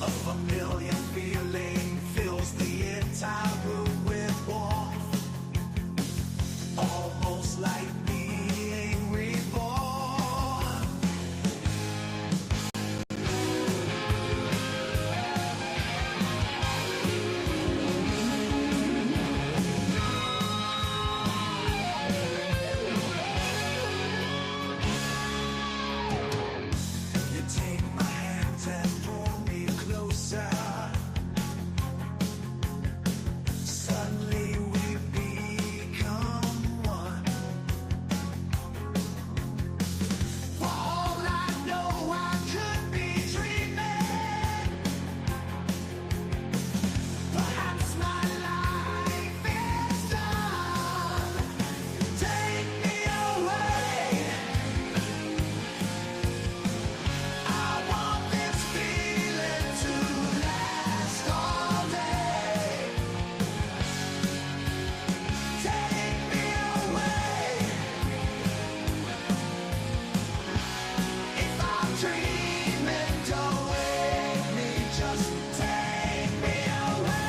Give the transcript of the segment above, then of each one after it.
of a million feeling fills the entire room with warmth, almost like being reborn. You take my hands and pull me closer. Suddenly we become one. For all I know, I could be dreaming. Perhaps my life is done. Take me away. I want this feeling to last all day. Take me away. If I'm dreaming, don't wake me, just take me away.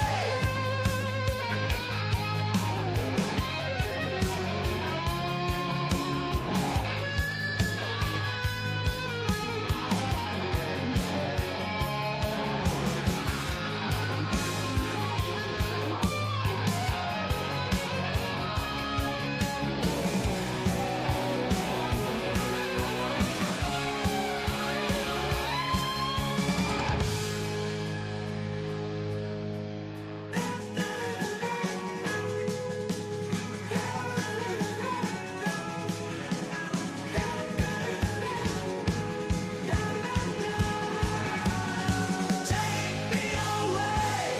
Take me away.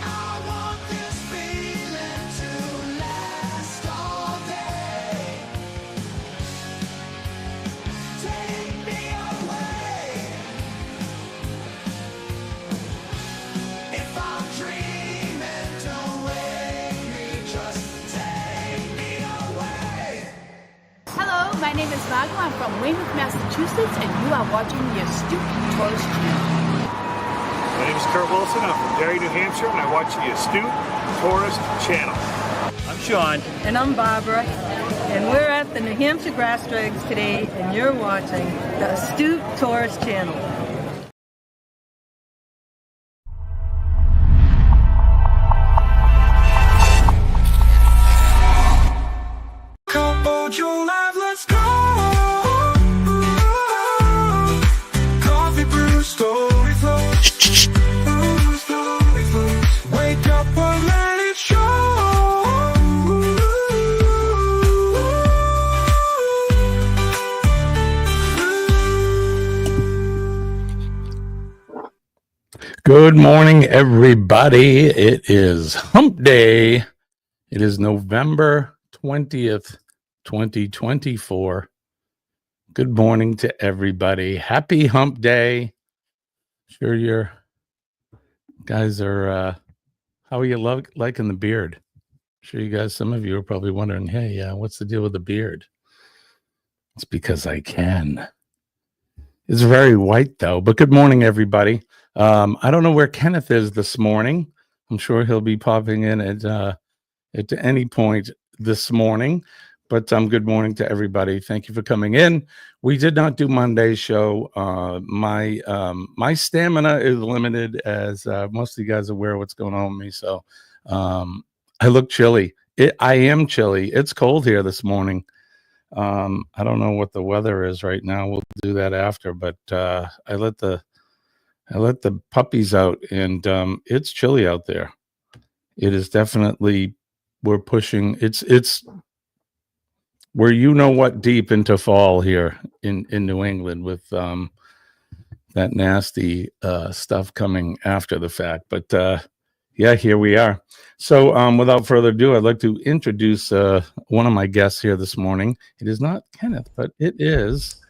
I want this feeling to last all day. Take me away. If I'm dreaming, don't wake me, just take me away. Hello, my name is Margo. I'm from Weymouth, Massachusetts, and you are watching the Astute Tourist Channel. My name is Kurt Wilson. I'm from Derry, New Hampshire, and I watch the Astute Tourist Channel. I'm Sean. And I'm Barbara, and we're at the New Hampshire Grass Drags today, and you're watching the Astute Tourist Channel. Come hold your life, let's go. Coffee brew, story flows. Story flows. Wake up and let it show. Good morning, everybody. It is Hump Day. It is November 20th, 2024. Good morning to everybody. Happy Hump Day. Sure your guys are, how are you liking the beard? Sure you guys, some of you are probably wondering, hey, what's the deal with the beard? It's because I can. It's very white though, but good morning, everybody. I don't know where Kenneth is this morning. I'm sure he'll be popping in at any point this morning, but good morning to everybody. Thank you for coming in. We did not do Monday's show. My stamina is limited, as most of you guys are aware of what's going on with me. So I look chilly. I am chilly. It's cold here this morning. I don't know what the weather is right now. We'll do that after, but I let the puppies out, and it's chilly out there. It is definitely, we're pushing, it's where you know what deep into fall here in New England with that nasty stuff coming after the fact. But yeah, here we are. So without further ado, I'd like to introduce one of my guests here this morning. It is not Kenneth, but it is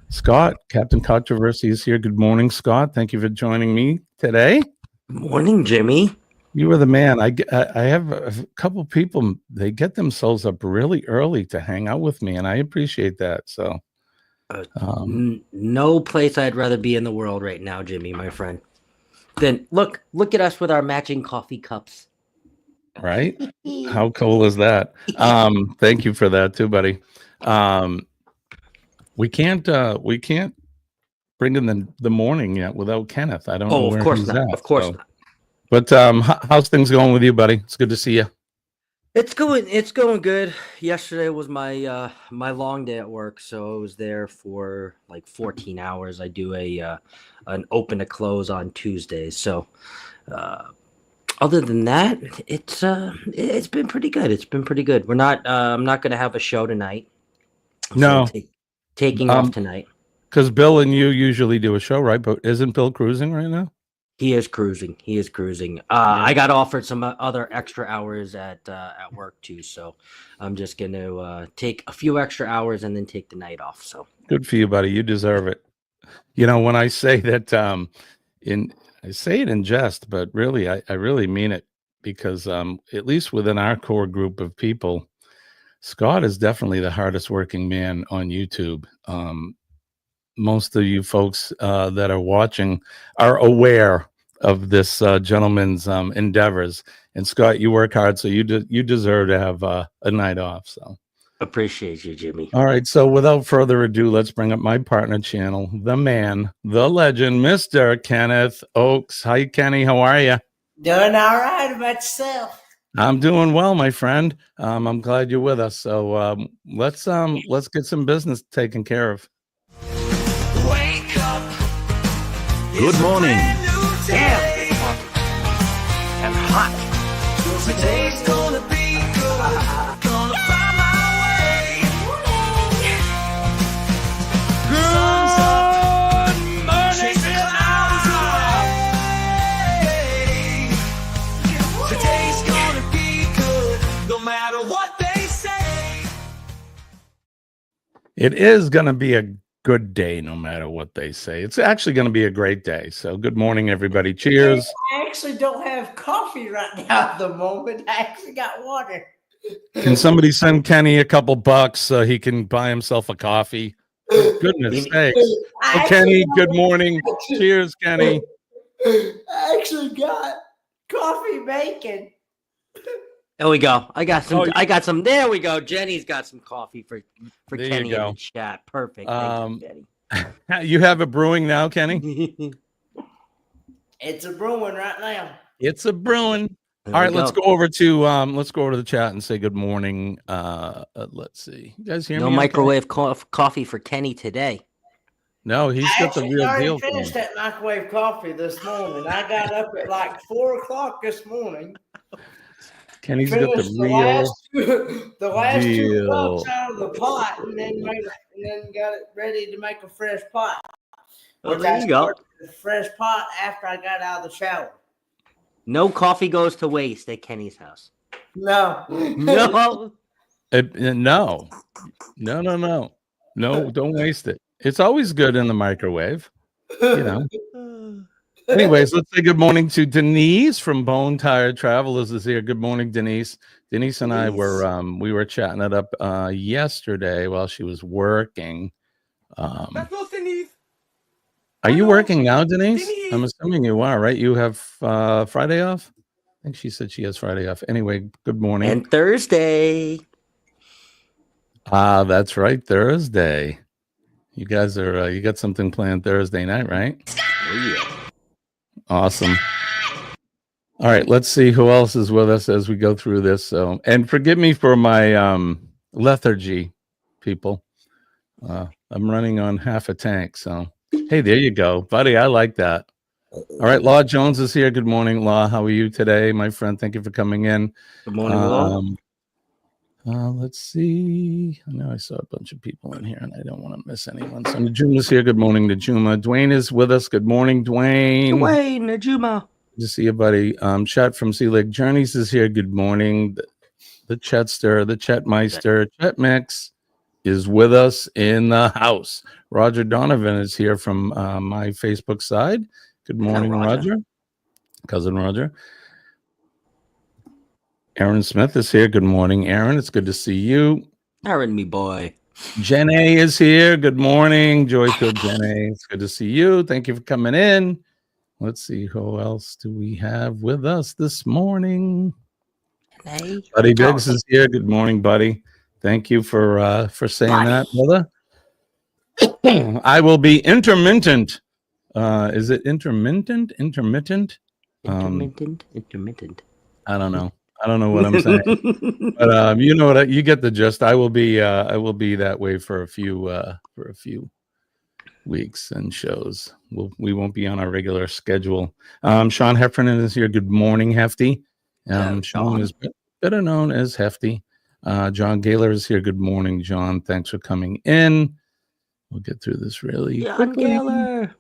Scott. Captain Controversy is here. Good morning, Scott. Thank you for joining me today. Morning, Jimmy. You are the man. I have a couple people, they get themselves up really early to hang out with me, and I appreciate that. So No place I'd rather be in the world right now, Jimmy, my friend. Then look at us with our matching coffee cups. Right? How cool is that? Thank you for that too, buddy. We can't bring in the morning yet without Kenneth. I don't know Of where course he's not. at. Of course not. But how's things going with you, buddy? It's good to see you. It's going good. Yesterday was my my long day at work, so I was there for like 14 hours. I do an open to close on Tuesdays. So other than that, it's been pretty good. It's been pretty good. We're not I'm not going to have a show tonight. No. So taking off tonight. Because Bill and you usually do a show, right? But isn't Bill cruising right now? He is cruising. I got offered some other extra hours at work too, so I'm just going to take a few extra hours and then take the night off. So Good for you, buddy. You deserve it. You know, when I say that, I say it in jest, but really, I really mean it because at least within our core group of people, Scott is definitely the hardest working man on YouTube. Most of you folks that are watching are aware of this gentleman's endeavors. And Scott, you work hard, so you deserve to have a night off. So appreciate you, Jimmy. all right. So without further ado, let's bring up my partner channel, the man, the legend, Mr. Kenneth Oakes. Hi, Kenny. How are you? Doing all right about yourself. I'm doing well, my friend. I'm glad you're with us. So let's get some business taken care of. Wake up. Good morning. Damn. And hot. Today's gonna be good. Gonna find my way. Sun's up. Chase the clouds away. Today's gonna be good. No matter what they say. It is going to be a good day, no matter what they say. It's actually going to be a great day. So good morning, everybody. Cheers. I actually don't have coffee right now at the moment. I actually got water. Can somebody send Kenny a couple bucks so he can buy himself a coffee? Goodness sakes. Oh, Kenny, good morning. Cheers, Kenny. I actually got coffee bacon. There we go. I got some. Oh, I got some. There we go. Jenny's got some coffee for There you Kenny in go. the chat. Perfect. Thank you, Jenny. You have it brewing now, Kenny? It's a brewing right now. It's a brewing. There All we right, let's go. go over to the chat and say good morning. Let's see. You guys hear No me? Okay? microwave coffee for Kenny today. No, he's I got the actually real already deal. For finished him. that microwave coffee this morning. I got up at like 4 o'clock this morning. Kenny's got the Finished real the last two deal. cups out of the pot, and then got it ready to make a fresh pot. Oh, Which there I you go. started the fresh pot after I got out of the shower. No coffee goes to waste at Kenny's house. No. No. No, don't waste it. It's always good in the microwave, you know. Anyways, let's say good morning to Denise from Bone Tired Travelers is here. Good morning, Denise. Denise and I were chatting it up yesterday while she was working. That's not Denise. Are you working now, Denise? Denise. I'm assuming you are, right? You have Friday off? I think she said she has Friday off. Anyway, good morning. And Thursday. That's right, Thursday. You guys are you got something planned Thursday night, right? Oh, yeah. Awesome. All right, let's see who else is with us as we go through this. So, and forgive me for my lethargy, people. I'm running on half a tank. So, hey, there you go, buddy. I like that. All right, Law Jones is here. Good morning, Law. How are you today, my friend? Thank you for coming in. Good morning, Law. Let's see. I know I saw a bunch of people in here, and I don't want to miss anyone. So Najuma's here. Good morning, Najuma. Dwayne is with us. Good morning, Dwayne. Dwayne, Najuma. Good to see you, buddy. Chet from Sea Lake Journeys is here. Good morning. The Chetster, the Chetmeister, Chet Mix is with us in the house. Roger Donovan is here from my Facebook side. Good morning, Roger. Cousin Roger. Aaron Smith is here. Good morning, Aaron. It's good to see you. Aaron, me boy. Jen A is here. Good morning, Joy-filled Jen A. It's good to see you. Thank you for coming in. Let's see, who else do we have with us this morning? Hey. Buddy Biggs is here. Good morning, buddy. Thank you for saying that, brother. I will be intermittent. Is it intermittent? Intermittent? Intermittent. I don't know. I don't know what I'm saying. But you know what? You get the gist. I will be that way for a few weeks and shows. We won't be on our regular schedule. Sean Heffernan is here. Good morning, Hefty. Sean is better known as Hefty. John Gaylor is here. Good morning, John. Thanks for coming in. We'll get through this really quickly. Gaylor.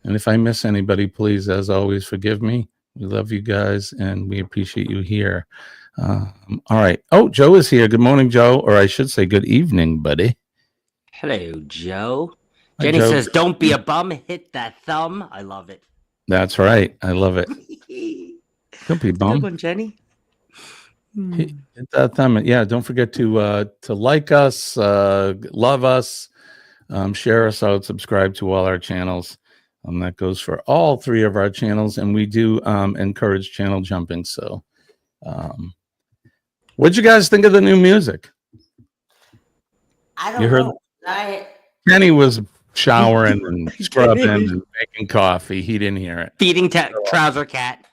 And if I miss anybody, please, as always, forgive me. We love you guys, and we appreciate you here. All right. Oh, Joe is here. Good morning, Joe. Or I should say good evening, buddy. Hello, Joe. Hi, Jenny Joe. says, don't be a bum. Hit that thumb. I love it. That's right. I love it. Don't be bum. Good one, Jenny. Hit that thumb. Yeah, don't forget to like us, love us, share us out, subscribe to all our channels. That goes for all 3 of our channels, and we do encourage channel jumping. So, what'd you guys think of the new music? I don't know. Kenny was showering and scrubbing and making coffee. He didn't hear it. Feeding trouser cat.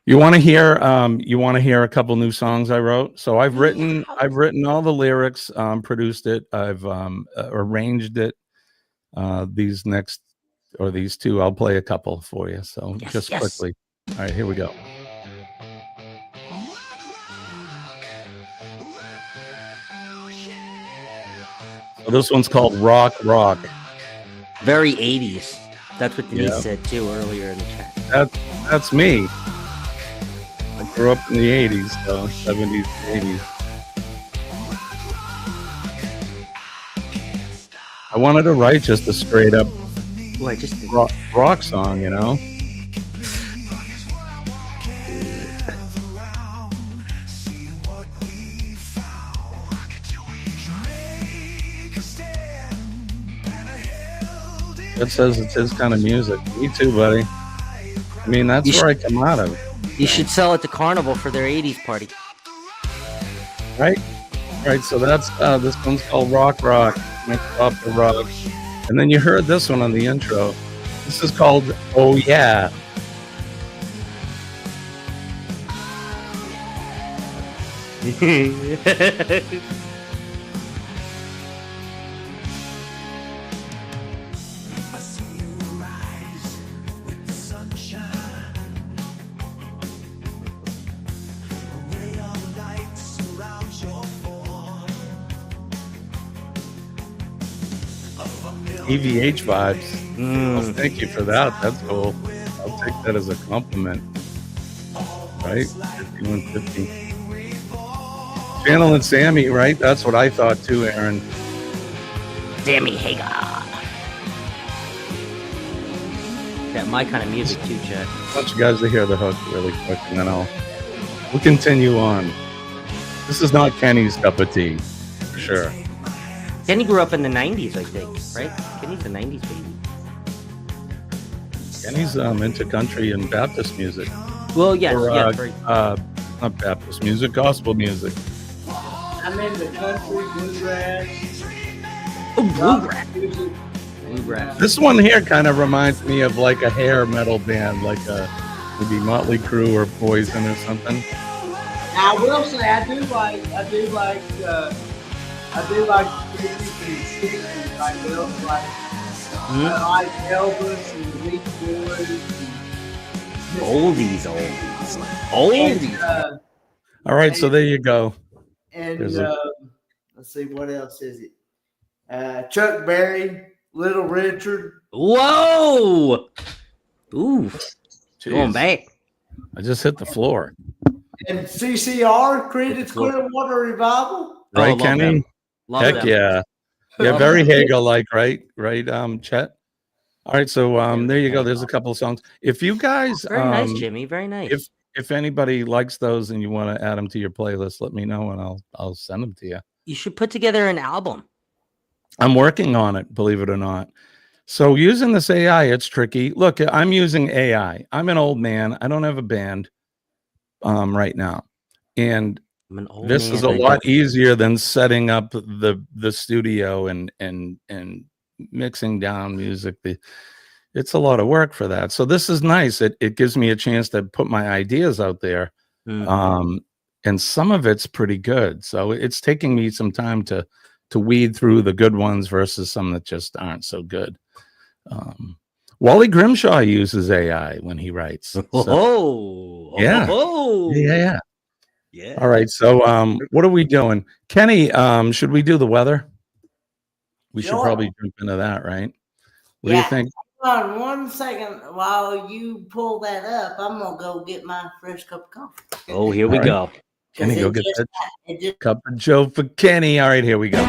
You want to hear? You want to hear a couple new songs I wrote? So I've written all the lyrics, produced it. I've arranged it. These 2, I'll play a couple for you. So just quickly. All right, here we go. So this one's called Rock Rock. Very 80s. That's what Denise said too earlier in the chat. That's me. I grew up in the 80s, so 70s, 80s. I wanted to write just a straight up rock song, you know? It says it's his kind of music. Me too, buddy. I mean, that's where I come out of. You should sell it to Carnival for their 80s party. Right? Right, so that's this one's called Rock Rock. Mix up the rock. And then you heard this one on the intro. This is called Oh Yeah. EVH vibes. Well, thank you for that. That's cool. I'll take that as a compliment. Right? 5150. Channel and Sammy, right? That's what I thought too, Aaron. Sammy Hagar. Got my kind of music too, Chad. I want you guys to hear the hook really quick, and then we'll continue on. This is not Kenny's cup of tea, for sure. Kenny grew up in the 90s, I think, right? Kenny's a 90s baby. Kenny's into country and Baptist music. Well, yes, not Baptist music, gospel music. I'm into country, bluegrass. Oh, Bluegrass. This one here kind of reminds me of like a hair metal band, like maybe Motley Crue or Poison or something. I will say I do like I like Elvis and the Beach Boys. Oldies. All right, so there you go. And let's see, what else is it? Chuck Berry, Little Richard. Whoa! Ooh, Jeez. going back. I just hit the floor. And CCR, Creedence Clearwater Revival. Right, Kenny? Heck yeah. Yeah, very Hegel-like, right? Right, Chet? All right, so there you go. There's a couple of songs. If you guys... Very nice, Jimmy. Very nice. If anybody likes those and you want to add them to your playlist, let me know and I'll send them to you. You should put together an album. I'm working on it, believe it or not. So using this AI, it's tricky. Look, I'm using AI. I'm an old man. I don't have a band right now. And I'm an old this is man. a I lot don't. easier than setting up the studio and mixing down music. It's a lot of work for that. So this is nice. It gives me a chance to put my ideas out there. Mm. And some of it's pretty good. So it's taking me some time to weed through the good ones versus some that just aren't so good. Wally Grimshaw uses AI when he writes. So, Oh, yeah. oh, Yeah. yeah. All right. So what are we doing? Kenny, should we do the weather? We should Sure. probably jump into that, right? What do you think? Hold on 1 second while you pull that up. I'm gonna go get my fresh cup of coffee. Oh, here we All right. go. Kenny, 'Cause go it get just- that it just cup of Joe for Kenny. All right, here we go.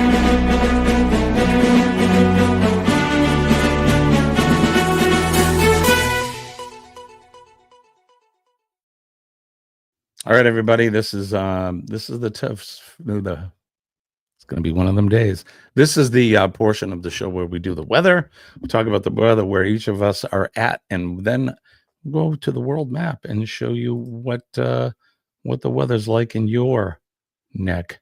All right, everybody. This is the tough. It's going to be one of them days. This is the portion of the show where we do the weather. We talk about the weather where each of us are at, and then go to the world map and show you what the weather's like in your neck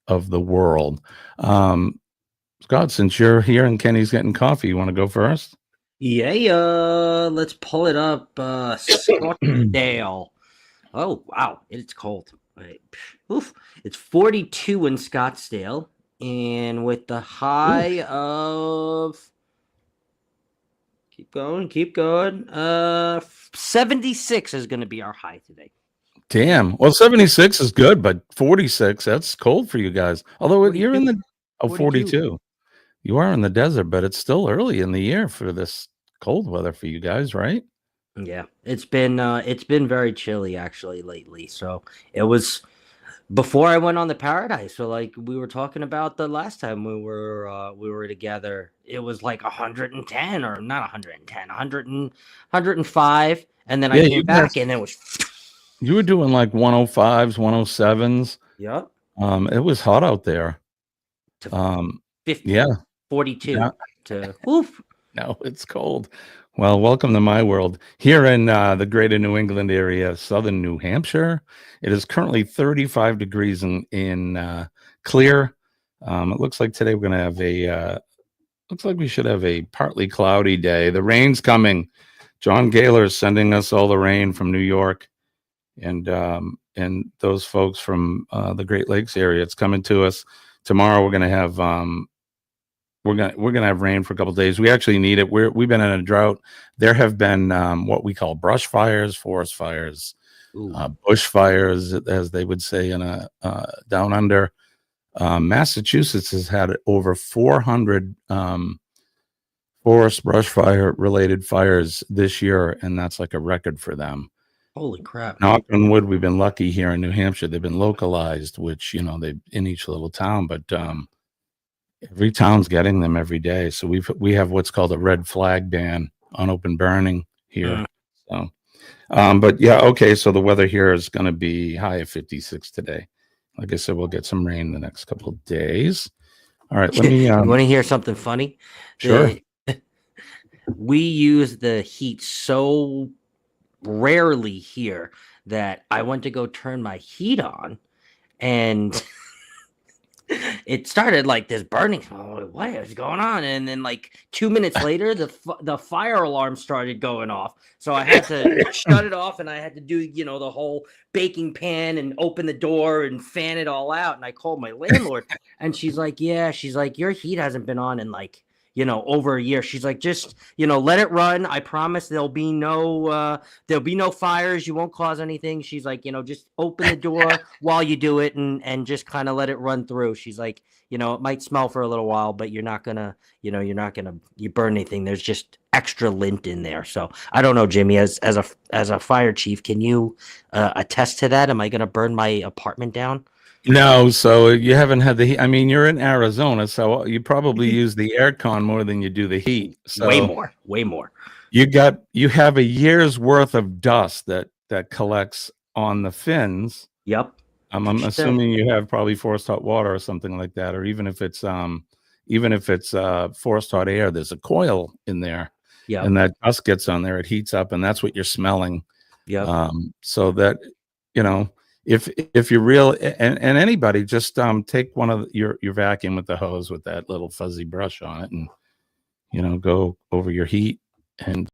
of the world. Scott, since you're here and Kenny's getting coffee, you want to go first? Yeah, let's pull it up. Scottsdale. Oh, wow, it's cold. Wait, oof. It's 42 in Scottsdale, and with the high of keep going. 76 is going to be our high today. Damn. Well, 76 is good, but 46, that's cold for you guys. Although you're in 42. the 42. You are in the desert, but it's still early in the year for this cold weather for you guys, right? Yeah, it's been very chilly actually lately. So it was before I went on the Paradise. So like we were talking about the last time we were together, it was like 110 or not 110, 105, and then I Yeah, came back and it was you were doing like 105s, 107s. yep It was hot out there. to 50, Yeah. 42 Yeah. to woof. No, it's cold. Well, welcome to my world. Here in the greater New England area, southern New Hampshire, it is currently 35 degrees in clear. It looks like today we're going to have looks like we should have a partly cloudy day. The rain's coming. John Gaylor is sending us all the rain from New York and those folks from the Great Lakes area. It's coming to us. Tomorrow we're going to have we're gonna have rain for a couple of days. We actually need it. We've been in a drought. There have been what we call brush fires, forest fires, bush fires, as they would say in a down under. Massachusetts has had over 400 forest brush fire related fires this year, and that's like a record for them. Holy crap! Knock on wood, we've been lucky here in New Hampshire. They've been localized, which they in each little town, but every town's getting them every day. So we have what's called a red flag ban on open burning here. So, but yeah, okay. So the weather here is going to be high of 56 today. Like I said, we'll get some rain the next couple of days. All right, let me. You want to hear something funny? Sure. We use the heat so rarely here that I went to go turn my heat on, and it started like this burning. Oh, what is going on? And then like 2 minutes later, the fire alarm started going off. So I had to shut it off, and I had to do the whole baking pan and open the door and fan it all out. And I called my landlord, and she's like, your heat hasn't been on in like over a year. She's like, just let it run. I promise there'll be no fires. You won't cause anything. She's like, just open the door while you do it and just kind of let it run through. She's like, it might smell for a little while, but you're not gonna you burn anything. There's just extra lint in there. So I don't know, Jimmy, as a fire chief, can you attest to that? Am I gonna burn my apartment down? No, so you haven't had the heat. I mean, you're in Arizona, so you probably use the air con more than you do the heat. So way more. You have a year's worth of dust that collects on the fins. Yep. I'm assuming you have probably forced hot water or something like that, or even if it's even if it's forced hot air, there's a coil in there, Yeah. and that dust gets on there, it heats up, and that's what you're smelling. Yep. So that, if you're real, and anybody, just take one of your vacuum with the hose with that little fuzzy brush on it, and go over your heat, and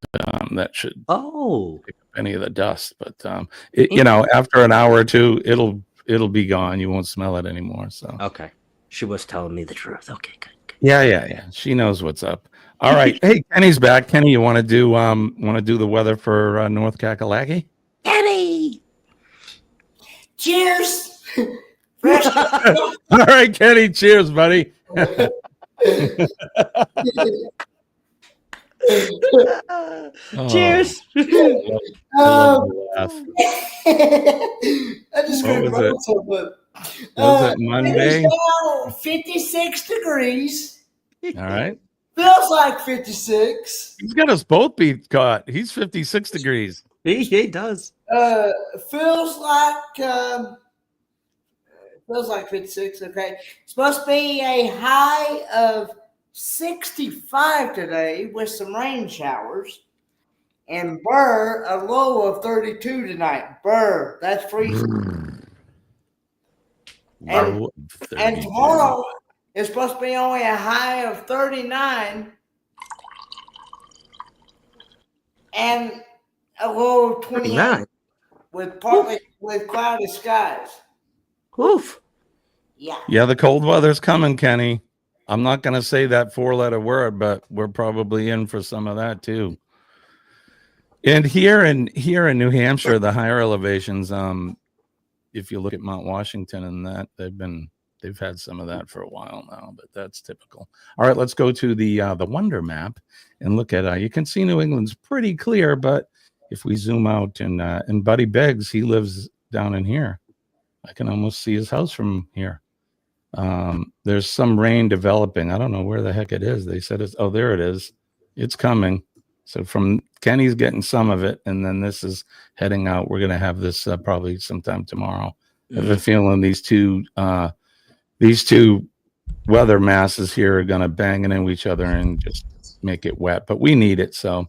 that should pick up any of the dust. But after an hour or two, it'll be gone. You won't smell it anymore. So Okay. She was telling me the truth. Okay, good. yeah. She knows what's up. All right. Hey, Kenny's back. Kenny, you want to do the weather for North Kakalaki? Kenny. Cheers. All right, Kenny. Cheers, buddy. Cheers. I just What couldn't was it? roll so much. Was it Monday? It is now 56 degrees. All right. Feels like 56. He's got us both beat caught. He's 56 degrees. He does. Feels like 56. Okay, supposed to be a high of 65 today with some rain showers, and a low of 32 tonight. That's freezing. Low of And 32. tomorrow is supposed to be only a high of 39 and a low of 28 with cloudy skies. Oof. Yeah. The cold weather's coming, Kenny. I'm not going to say that 4-letter word, but we're probably in for some of that too. And here in New Hampshire, the higher elevations, if you look at Mount Washington and that, they've had some of that for a while now, but that's typical. All right, let's go to the Wonder Map and look at. You can see New England's pretty clear, but if we zoom out and Buddy Beggs, he lives down in here. I can almost see his house from here. There's some rain developing. I don't know where the heck it is. They said it's. Oh, there it is. It's coming. So from Kenny's getting some of it, and then this is heading out. We're gonna have this probably sometime tomorrow. I have a feeling these two weather masses here are gonna bang into each other and just make it wet. But we need it. So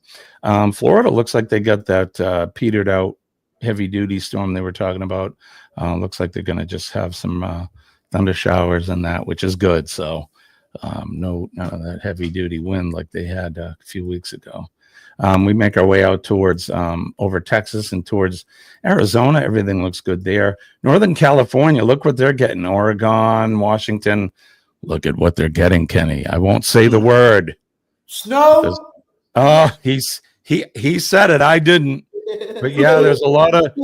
Florida looks like they got that petered out heavy duty storm they were talking about. Looks like they're gonna just have some thunder showers and that, which is good. So none of that heavy duty wind like they had a few weeks ago. We make our way out towards over Texas and towards Arizona. Everything looks good there. Northern California, look what they're getting. Oregon, Washington, look at what they're getting, Kenny. I won't say the word. Snow. He said it. I didn't. But yeah, there's a lot of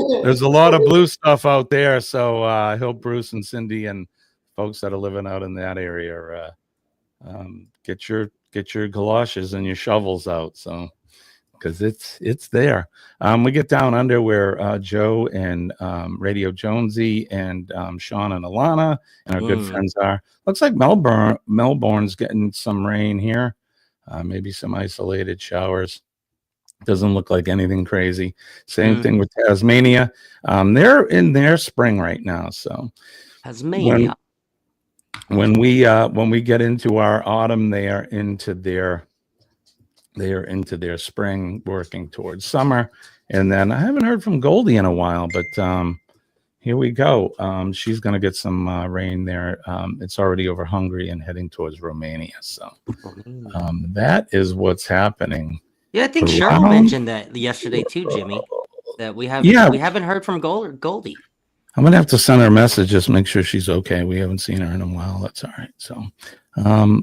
blue stuff out there. So I hope Bruce and Cindy and folks that are living out in that area get your galoshes and your shovels out. So because it's there. We get down under where Joe and Radio Jonesy and Sean and Alana and our good friends are. Looks like Melbourne's getting some rain here, maybe some isolated showers. Doesn't look like anything crazy. Same thing with Tasmania. They're in their spring right now. So Tasmania. When we get into our autumn, they are into their spring, working towards summer. And then I haven't heard from Goldie in a while, but here we go. She's going to get some rain there. It's already over Hungary and heading towards Romania. So that is what's happening. Yeah, I think Cheryl mentioned that yesterday too, Jimmy. That we haven't heard from Goldie. I'm gonna have to send her a message, just make sure she's okay. We haven't seen her in a while. That's all right. So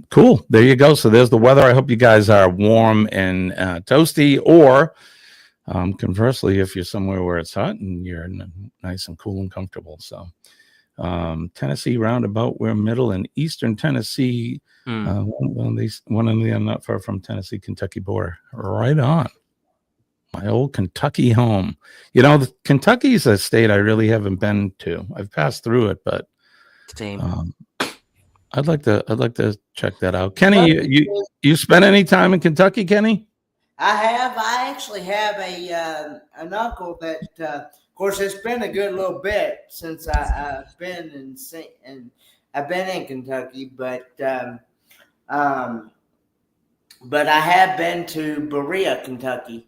cool. There you go. So there's the weather. I hope you guys are warm and toasty, or conversely, if you're somewhere where it's hot and you're nice and cool and comfortable. So Tennessee roundabout, we're middle and eastern Tennessee. One of them not far from Tennessee, Kentucky border. Right on. My old Kentucky home. Kentucky is a state I really haven't been to. I've passed through it, but same. I'd like to check that out. Kenny, you spent any time in Kentucky, Kenny? I have. I actually have an uncle that, of course, it's been a good little bit since I've been in Kentucky, but But I have been to Berea, Kentucky.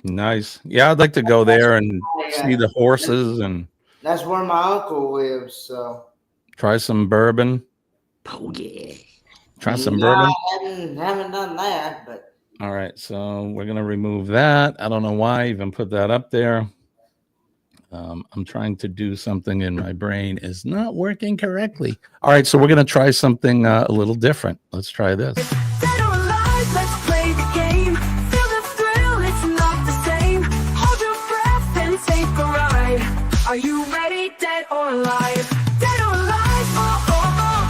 Nice. Yeah, I'd like to go there and see the horses and That's where my uncle lives. So try some bourbon. Oh yeah. Try some no, bourbon. I haven't done that. But All right, so we're gonna remove that. I don't know why I even put that up there. I'm trying to do something and my brain is not working correctly. All right, so we're gonna try something a little different. Let's try this. Dead or alive, let's play the game. Feel the thrill, it's not the same. Hold your breath and take a ride. Are you ready, dead or alive? Dead or alive, oh, oh, oh.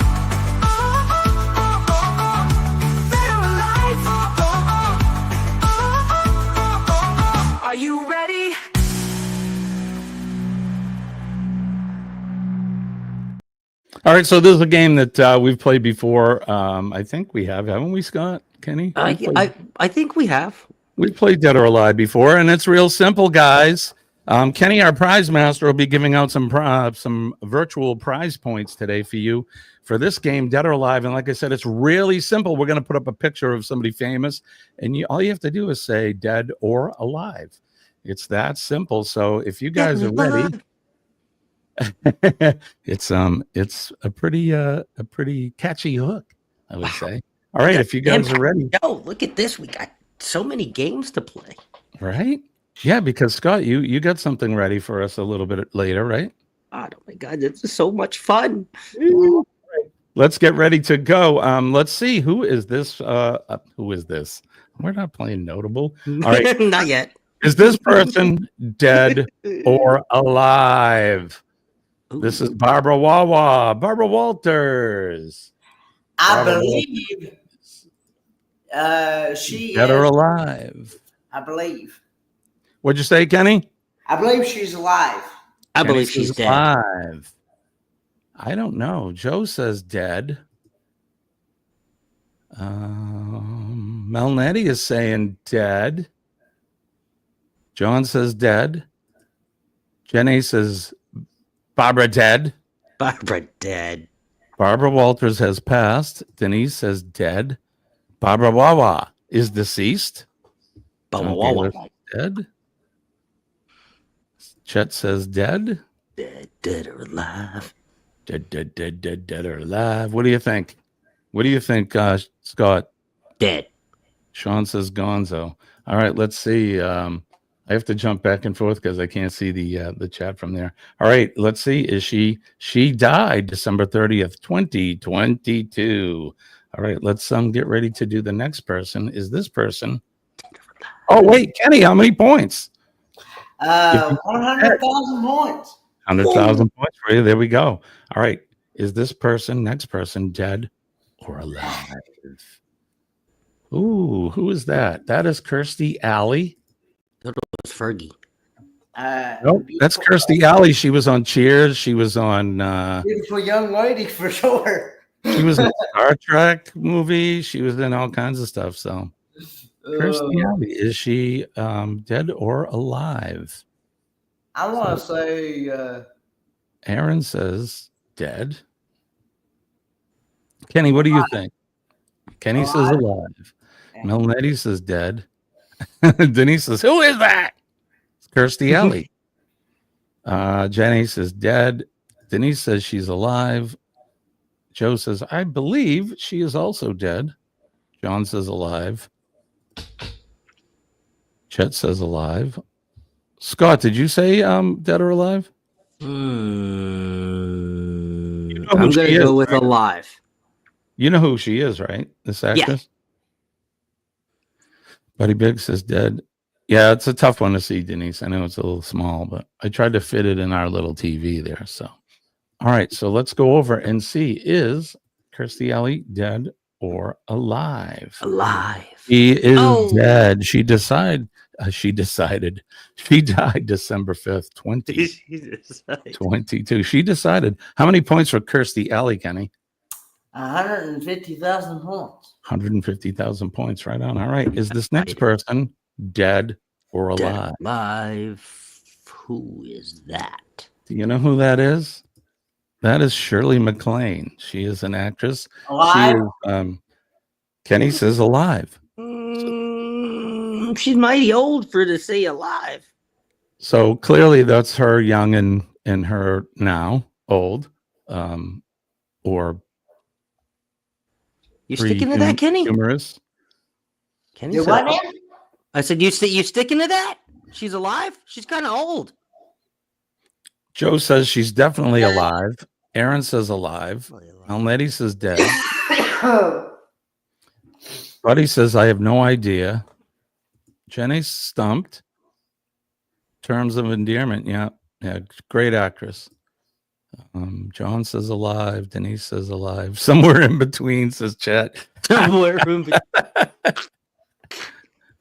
Oh, oh, oh, oh, oh. Dead or alive, oh, oh, oh. Oh, oh, oh, oh, oh. Are you ready? All right, so this is a game that we've played before. I think we have, haven't we, Scott? Kenny? I think we have. We've played Dead or Alive before, and it's real simple, guys. Kenny, our prize master, will be giving out some virtual prize points today for you for this game, Dead or Alive. And like I said, it's really simple. We're going to put up a picture of somebody famous, and all you have to do is say dead or alive. It's that simple. So if you guys are ready, it's a pretty catchy hook, I would say. All right, if you guys are ready. Yo, look at this. We got so many games to play. Right? Yeah, because Scott, you got something ready for us a little bit later, right? Oh my God, this is so much fun. Let's get ready to go. Let's see, who is this? Who is this? We're not playing notable. All right. Not yet. Is this person dead or alive? This is Barbara Wawa, Barbara Walters. I Barbara believe she Dead or is. alive? I believe. What'd you say, Kenny? I believe she's alive. I Kenny believe says she's dead. alive. I don't know. Joe says dead. Melnetti is saying dead. John says dead. Jenny says Barbara dead. Barbara dead. Barbara Walters has passed. Denise says dead. Barbara Wawa is deceased. Barbara John Wawa. Taylor dead. Chet says dead. Dead or alive. Dead or alive. What do you think? What do you think, Scott? Dead. Sean says gonzo. All right, let's see. I have to jump back and forth because I can't see the chat from there. All right, let's see. Is she died December 30th, 2022. All right, let's get ready to do the next person. Is this person? Oh, wait, Kenny, how many points? 100,000 points. 100,000 points for you. There we go. All right. Is this next person, dead or alive? Ooh, who is that? That is Kirstie Alley. That was Fergie. Nope, that's Kirstie Alley. She was on Cheers. She was on. Beautiful young lady for sure. She was in a Star Trek movie. She was in all kinds of stuff. So, Kirstie Alley, is she dead or alive? I want to say. Aaron says dead. Kenny, what do you think? Kenny says alive. Melnetti says dead. Denise says, who is that? It's Kirstie Alley. Jenny says dead. Denise says she's alive. Joe says, I believe she is also dead. John says alive. Chet says alive. Scott, did you say dead or alive? I'm going to go with alive. You know who she is, right? This actress? Yeah. Buddy Biggs says dead. Yeah, it's a tough one to see, Denise. I know it's a little small, but I tried to fit it in our little TV there. So, all right. So let's go over and see, is Kirstie Alley dead or alive? Alive. She is dead. She died December 5th, 2022. She decided. How many points for Kirstie Alley, Kenny? 150,000 points. 150,000 points. Right on. All right. Is this next person dead or alive? Dead, alive. Who is that? Do you know who that is? That is Shirley MacLaine. She is an actress. Alive? She is, Kenny says alive. She's mighty old for to say alive. So clearly that's her young and her now old. Or You sticking to that, Kenny? Humorous. Kenny You said, what now? I said, you sticking to that? She's alive? She's kind of old. Joe says she's definitely alive. Aaron says alive. Alnetti says dead. Buddy says I have no idea. Jenny's stumped. Terms of endearment, yeah, great actress. John says alive. Denise says alive. Somewhere in between, says Chet. Somewhere in between.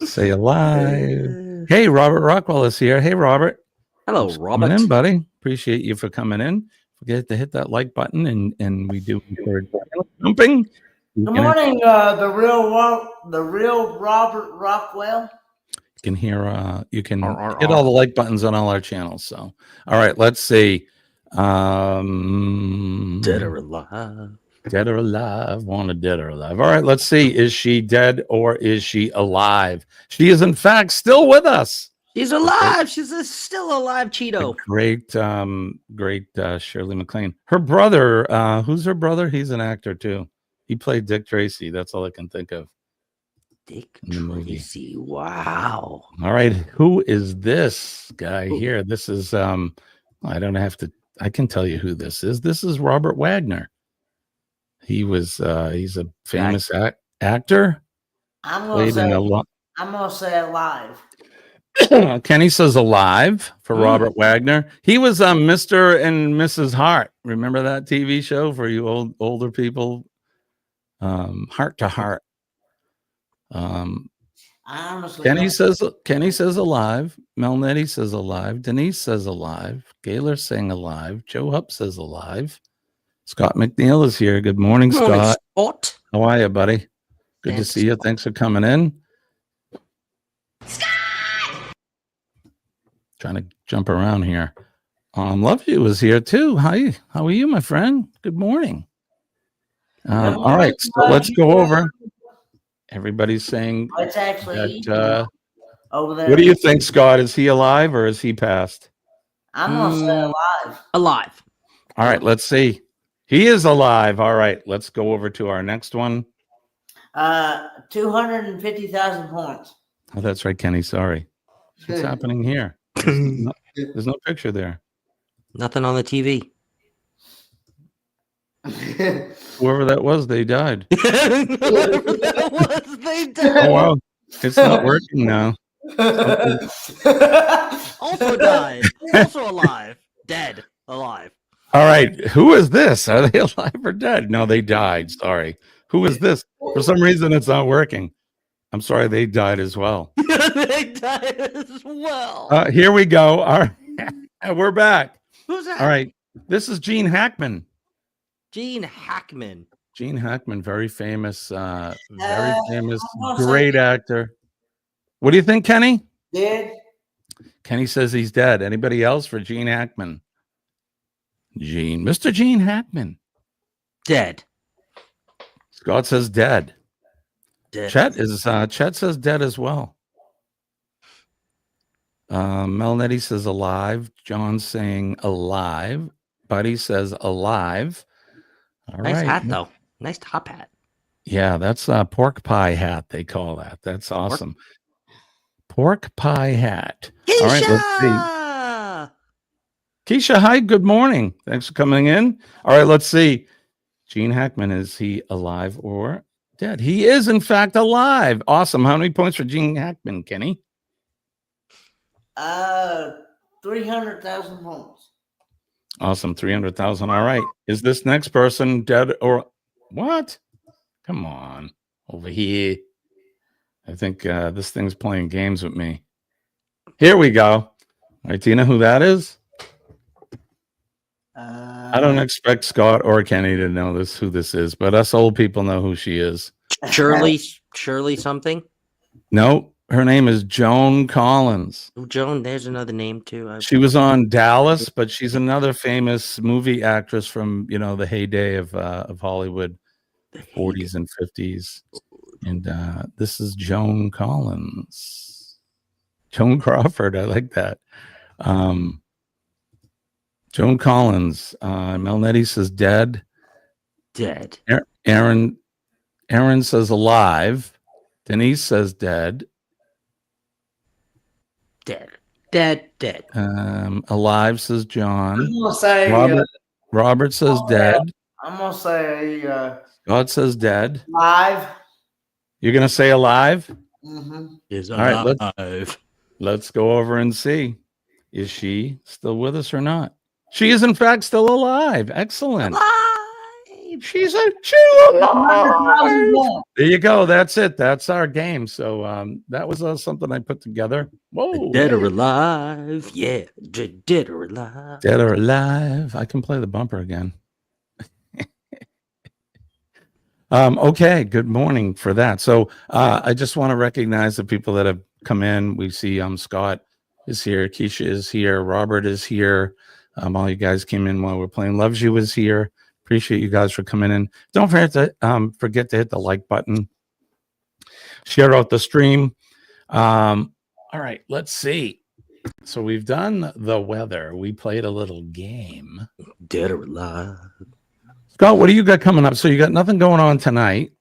Say alive. Hey, Robert Rockwell is here. Hey, Robert. Hello, Thanks for Robert. coming in, buddy. Appreciate you for coming in. Forget to hit that like button, and we do encourage jumping. Good morning, the real Robert Rockwell. You can hear you can hit all the like buttons on all our channels. So all right, let's see. Dead or alive. Dead or alive. Wanted dead or alive. All right, let's see. Is she dead or is she alive? She is in fact still with us. She's alive. She's still alive, Cheeto. Great Shirley MacLaine. Her brother, who's her brother? He's an actor too. He played Dick Tracy. That's all I can think of. Dick Tracy. Wow. All right. Who is this guy here? This is I don't have to. I can tell you who this is. This is Robert Wagner. He was he's a famous actor. I'm gonna say alive. Kenny says alive for Robert Wagner. He was Mr. and Mrs. Hart. Remember that TV show for you older people? Heart to Heart. Kenny says alive. Melnetti says alive. Denise says alive. Gaylor saying alive. Joe Hupp says alive. Scott McNeil is here. Good morning, Scott. How are you, buddy? Good to see you. Thanks for coming in. Trying to jump around here. Love You is here too. Hi, how are you, my friend? Good morning. All right, so let's go over. Everybody's saying It's actually that, over there. what do you think, Scott? Is he alive or is he passed? I'm gonna say alive. Alive. All right, let's see. He is alive. All right, let's go over to our next one. 250,000 points. Oh, that's right, Kenny. Sorry. What's happening here? There's no picture there. Nothing on the TV. Whoever that was, they died. They died. Oh, wow. It's not working now. Also died. Also alive. Dead. Alive. All right. Who is this? Are they alive or dead? No, they died. Sorry. Who is this? For some reason, it's not working. I'm sorry. They died as well. They died as well. Here we go. All right. We're back. Who's that? All right. This is Gene Hackman. Gene Hackman. Gene Hackman, very famous, great actor. What do you think, Kenny? Dead. Kenny says he's dead. Anybody else for Gene Hackman? Mr. Gene Hackman. Dead. Scott says dead. Dead. Chet says dead as well. Melnetti says alive. John's saying alive. Buddy says alive. All nice right. hat though. Nice top hat. Yeah, that's a pork pie hat. They call that. That's awesome. Pork pie hat. Keisha! All right, let's see. Keisha, hi. Good morning. Thanks for coming in. All right, let's see. Gene Hackman, is he alive or dead? He is, in fact, alive. Awesome. How many points for Gene Hackman, Kenny? 300,000 points. Awesome. 300,000. All right. Is this next person dead or what? Come on over here. I think this thing's playing games with me. Here we go. All right. Do you know who that is? I don't expect Scott or Kenny to know who this is, but us old people know who she is. Shirley something. No, Her name is Joan Collins. Oh, Joan, there's another name too. She was on Dallas, but she's another famous movie actress from the heyday of Hollywood, 40s and 50s. And this is Joan Collins. Joan Crawford, I like that. Joan Collins. Melnetti says dead. Dead. Aaron says alive. Denise says dead. Dead. Alive says John. I'm gonna say Robert says dead. I'm gonna say God says dead. live. You're gonna say alive? Mm-hmm. Is All right, alive. let's go over and see. Is she still with us or not? She is in fact still alive. Excellent. She's alive. There you go. That's it. That's our game. So that was something I put together. Whoa. Dead or alive. Yeah. Dead or alive. Dead or alive. I can play the bumper again. Okay. Good morning for that. So I just want to recognize the people that have come in. We see Scott is here. Keisha is here. Robert is here. All you guys came in while we're playing. Loves You is here. Appreciate you guys for coming in. Don't forget to hit the like button. Share out the stream. All right, let's see. So we've done the weather. We played a little game. Dead or alive. Scott, what do you got coming up? So you got nothing going on tonight.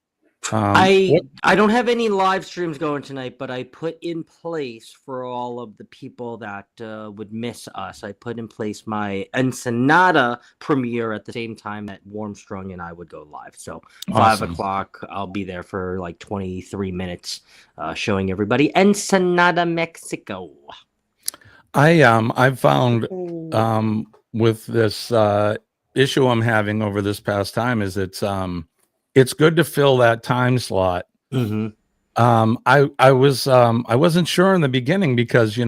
I don't have any live streams going tonight, but I put in place for all of the people that would miss us. I put in place my Ensenada premiere at the same time that Warmstrong and I would go live. So Awesome. 5 o'clock, I'll be there for like 23 minutes, showing everybody Ensenada, Mexico. I've found with this issue I'm having over this past time is it's good to fill that time slot. Mm-hmm. I wasn't sure in the beginning because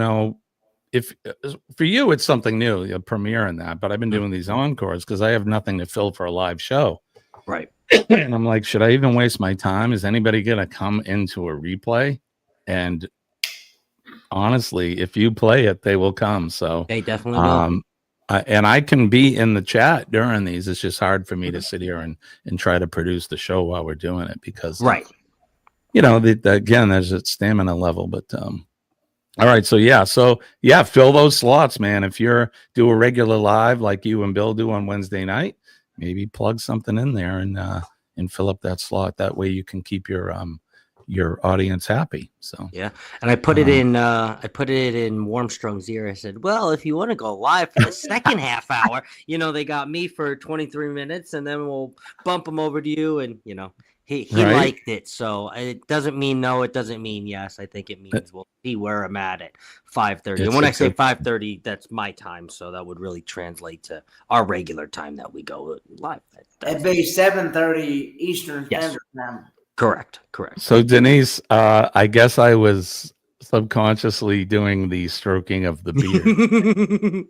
if for you it's something new, a premiere and that, but I've been doing these encores because I have nothing to fill for a live show. Right. And I'm like, should I even waste my time? Is anybody gonna come into a replay? And honestly, if you play it, they will come. So They definitely will. And I can be in the chat during these. It's just hard for me to sit here and try to produce the show while we're doing it because, right. Again, there's a stamina level. But all right, so fill those slots, man. If you're do a regular live like you and Bill do on Wednesday night, maybe plug something in there and fill up that slot. That way you can keep your audience happy. So yeah, and I put it in Warmstrong's ear. I said, well, if you want to go live for the second half hour, they got me for 23 minutes and then we'll bump them over to you. And he Right. liked it. So it doesn't mean no, it doesn't mean yes. I think it means we'll see where I'm at 5:30. And when I say 5:30, that's my time. So that would really translate to our regular time that we go live. It'd be 7:30 Eastern Standard Time. Correct. So Denise, I guess I was subconsciously doing the stroking of the beard.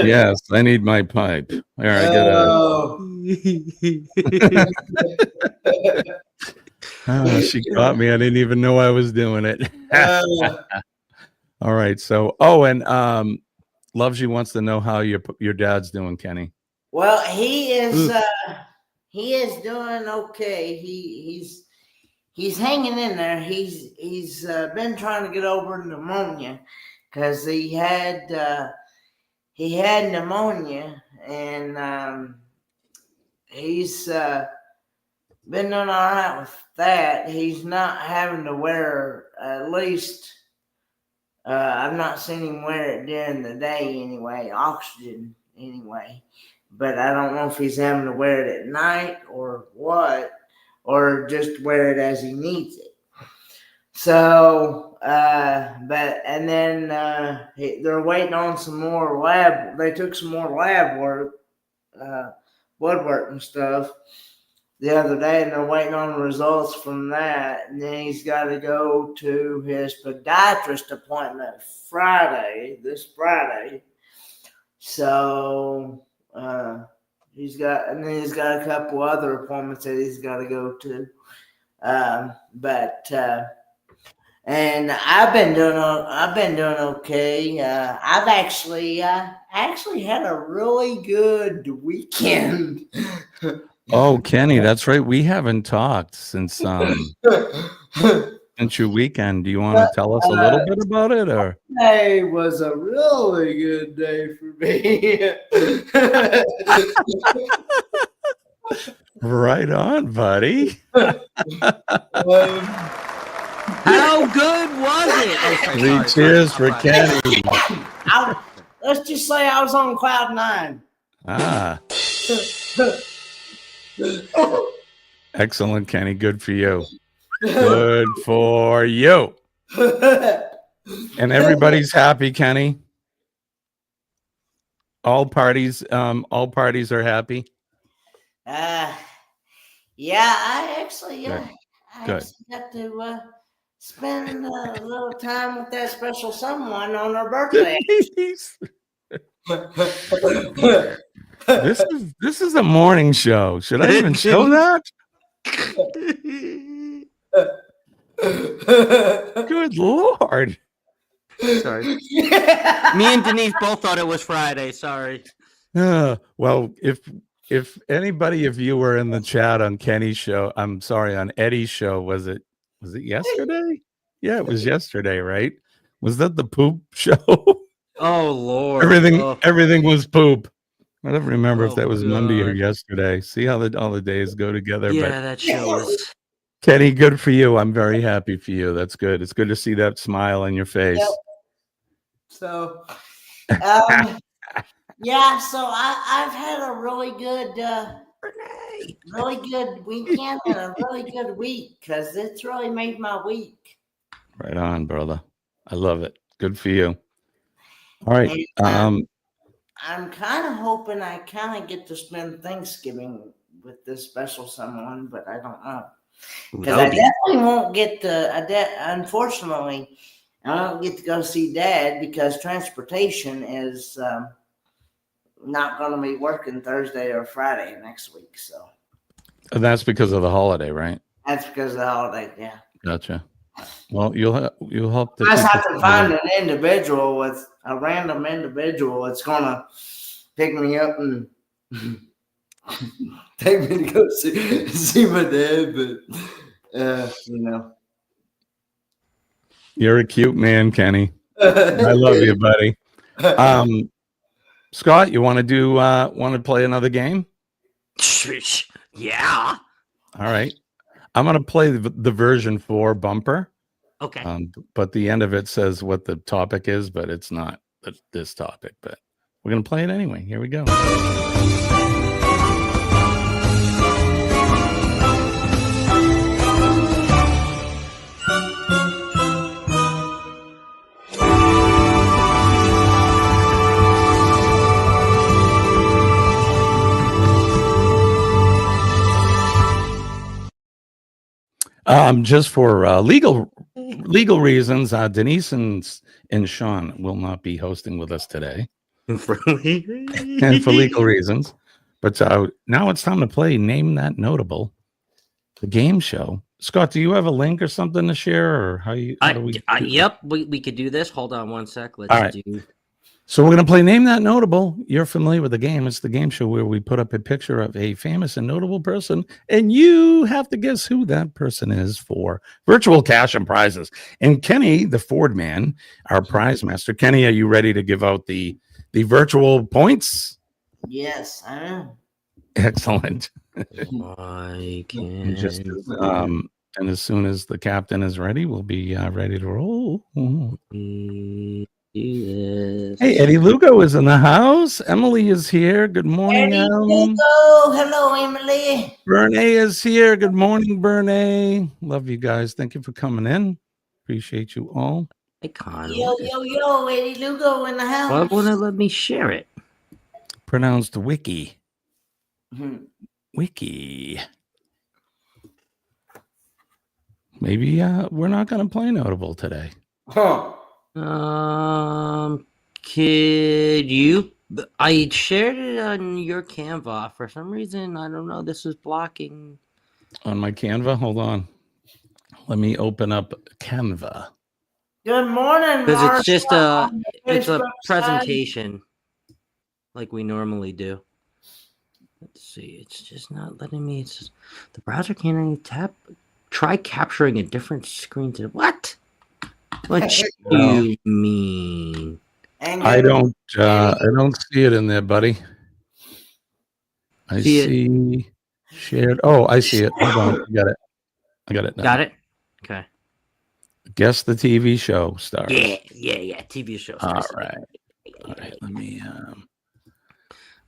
Yes, I need my pipe. There, I gotta. She caught me. I didn't even know I was doing it. All right. So, and Loves You wants to know how your dad's doing, Kenny. Well, he is doing okay. He's hanging in there. He's been trying to get over pneumonia because he had pneumonia, and he's been doing all right with that. He's not having to wear, at least I've not seen him wear it during the day anyway, oxygen anyway. But I don't know if he's having to wear it at night or what, or just wear it as he needs it. So, and then they're waiting on some more lab. They took some more lab work, blood work and stuff the other day, and they're waiting on the results from that. And then he's got to go to his podiatrist appointment this Friday. So he's got a couple other appointments that he's got to go to. But and I've been doing okay. I've actually had a really good weekend. Oh, Kenny, that's right. We haven't talked since your weekend. Do you want to tell us a little bit about it, or? Today was a really good day for me. Right on, buddy. How good was it? Oh, Three cheers for Kenny. Let's just say I was on cloud 9. Ah, excellent, Kenny. Good for you. Good for you. And everybody's happy, Kenny. All parties are happy. Yeah, I actually, Good. I Good. actually got to spend a little time with that special someone on her birthday. This is a morning show. Should I even show that? Good Lord. Sorry. Me and Denise both thought it was Friday. Sorry. Well, if anybody of you were in the chat on Kenny's show, I'm sorry, on Eddie's show, was it yesterday? Yeah, it was yesterday, right? Was that the poop show? Oh Lord. Everything was poop. I don't remember if Oh, that was Monday or God. yesterday. See how all the days go together. Yeah, But that show was. Kenny, good for you. I'm very happy for you. That's good. It's good to see that smile on your face. Yep. So, yeah. So I've had a really good weekend and a really good week because it's really made my week. Right on, brother. I love it. Good for you. All right. And, I'm kind of hoping I kind of get to spend Thanksgiving with this special someone, but I don't know. Because I definitely won't get to, unfortunately, I don't get to go see Dad because transportation is not going to be working Thursday or Friday next week. So that's because of the holiday, right? that's because of the holiday, yeah. Gotcha. Well, you'll help to I just have to find a random individual that's going to pick me up and take me to go see my dad, but You're a cute man, Kenny. I love you, buddy. Scott, you want to play another game? Yeah. All right. I'm going to play the version 4 bumper. Okay. But the end of it says what the topic is, but it's not this topic. But we're going to play it anyway. Here we go. Just for legal reasons, Denise and Sean will not be hosting with us today, and for legal reasons. But now it's time to play Name That Notable, the game show. Scott, do you have a link or something to share, or how do we? Yep, we could do this. Hold on one sec. Let's All right. So we're going to play Name That Notable. You're familiar with the game. It's the game show where we put up a picture of a famous and notable person, and you have to guess who that person is for virtual cash and prizes. And Kenny, the Ford man, our prize master. Kenny, are you ready to give out the virtual points? Yes, I am. Excellent. I can. And as soon as the captain is ready, we'll be ready to roll. Yes. Hey, Eddie Lugo is in the house. Emily is here. Good morning, Eddie Em. Lugo. Hello, Emily. Bernay is here. Good morning, Bernay. Love you guys. Thank you for coming in. Appreciate you all. Yo, Eddie Lugo in the house. Why won't it let me share it? Pronounced wiki. Wiki. Maybe we're not going to play notable today. Huh. Could you? I shared it on your Canva. For some reason, I don't know. This is blocking. On my Canva? Hold on. Let me open up Canva. Good morning, Because Mark. it's just On the it's a Facebook side. presentation like we normally do. Let's see. It's just not letting me. It's just, the browser can't even tap. Try capturing a different screen to what? What do you mean? And I good don't see it in there, buddy. I See it? see shared. Oh, I see it. Hold on. I got it. I got it now. Got it? Okay. Guess the TV show stars. Yeah. TV show. All stars. right. All right. Let me. I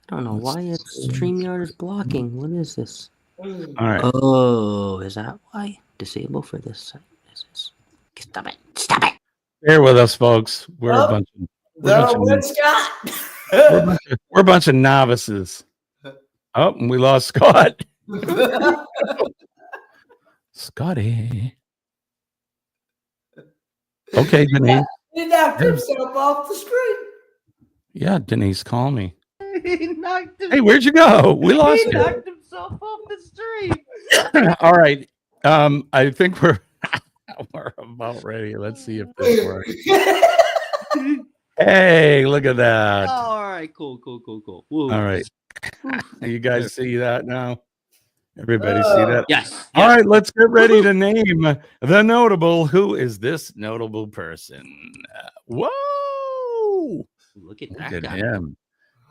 don't know let's why it's see. StreamYard is blocking. What is this? All right. Oh, is that why? Disable for this site. Stop it. Stop it. Bear with us, folks. We're a Oh, bunch of Scott. we're a bunch of novices. Oh, and we lost Scott. Scotty. Okay, Denise. He knocked himself off the screen. Yeah, Denise, call me. He knocked Hey, where'd you go? We lost he you. knocked himself off the street. All right. I think we're about ready. Let's see if this works. Hey, look at that. All right, cool. Woo. All right. You guys see that now? Everybody see that? Yes. All right, let's get ready to name the notable. Who is this notable person? Whoa! Look at Look that at guy. him.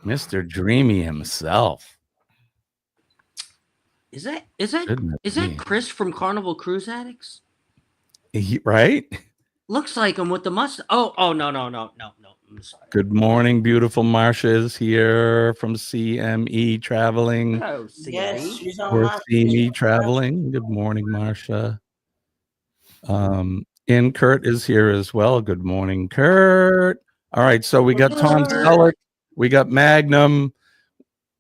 Mr. Dreamy himself. Is that Goodness me. Chris from Carnival Cruise Addicts? Right? Looks like him with the mustache. Oh no. I'm sorry. Good morning, beautiful Marsha is here from CME Traveling. Oh, Yes, she's on Or my CME Traveling. Good morning, Marsha. And Kurt is here as well. Good morning, Kurt. All right, so we got Tom Selleck. We got Magnum.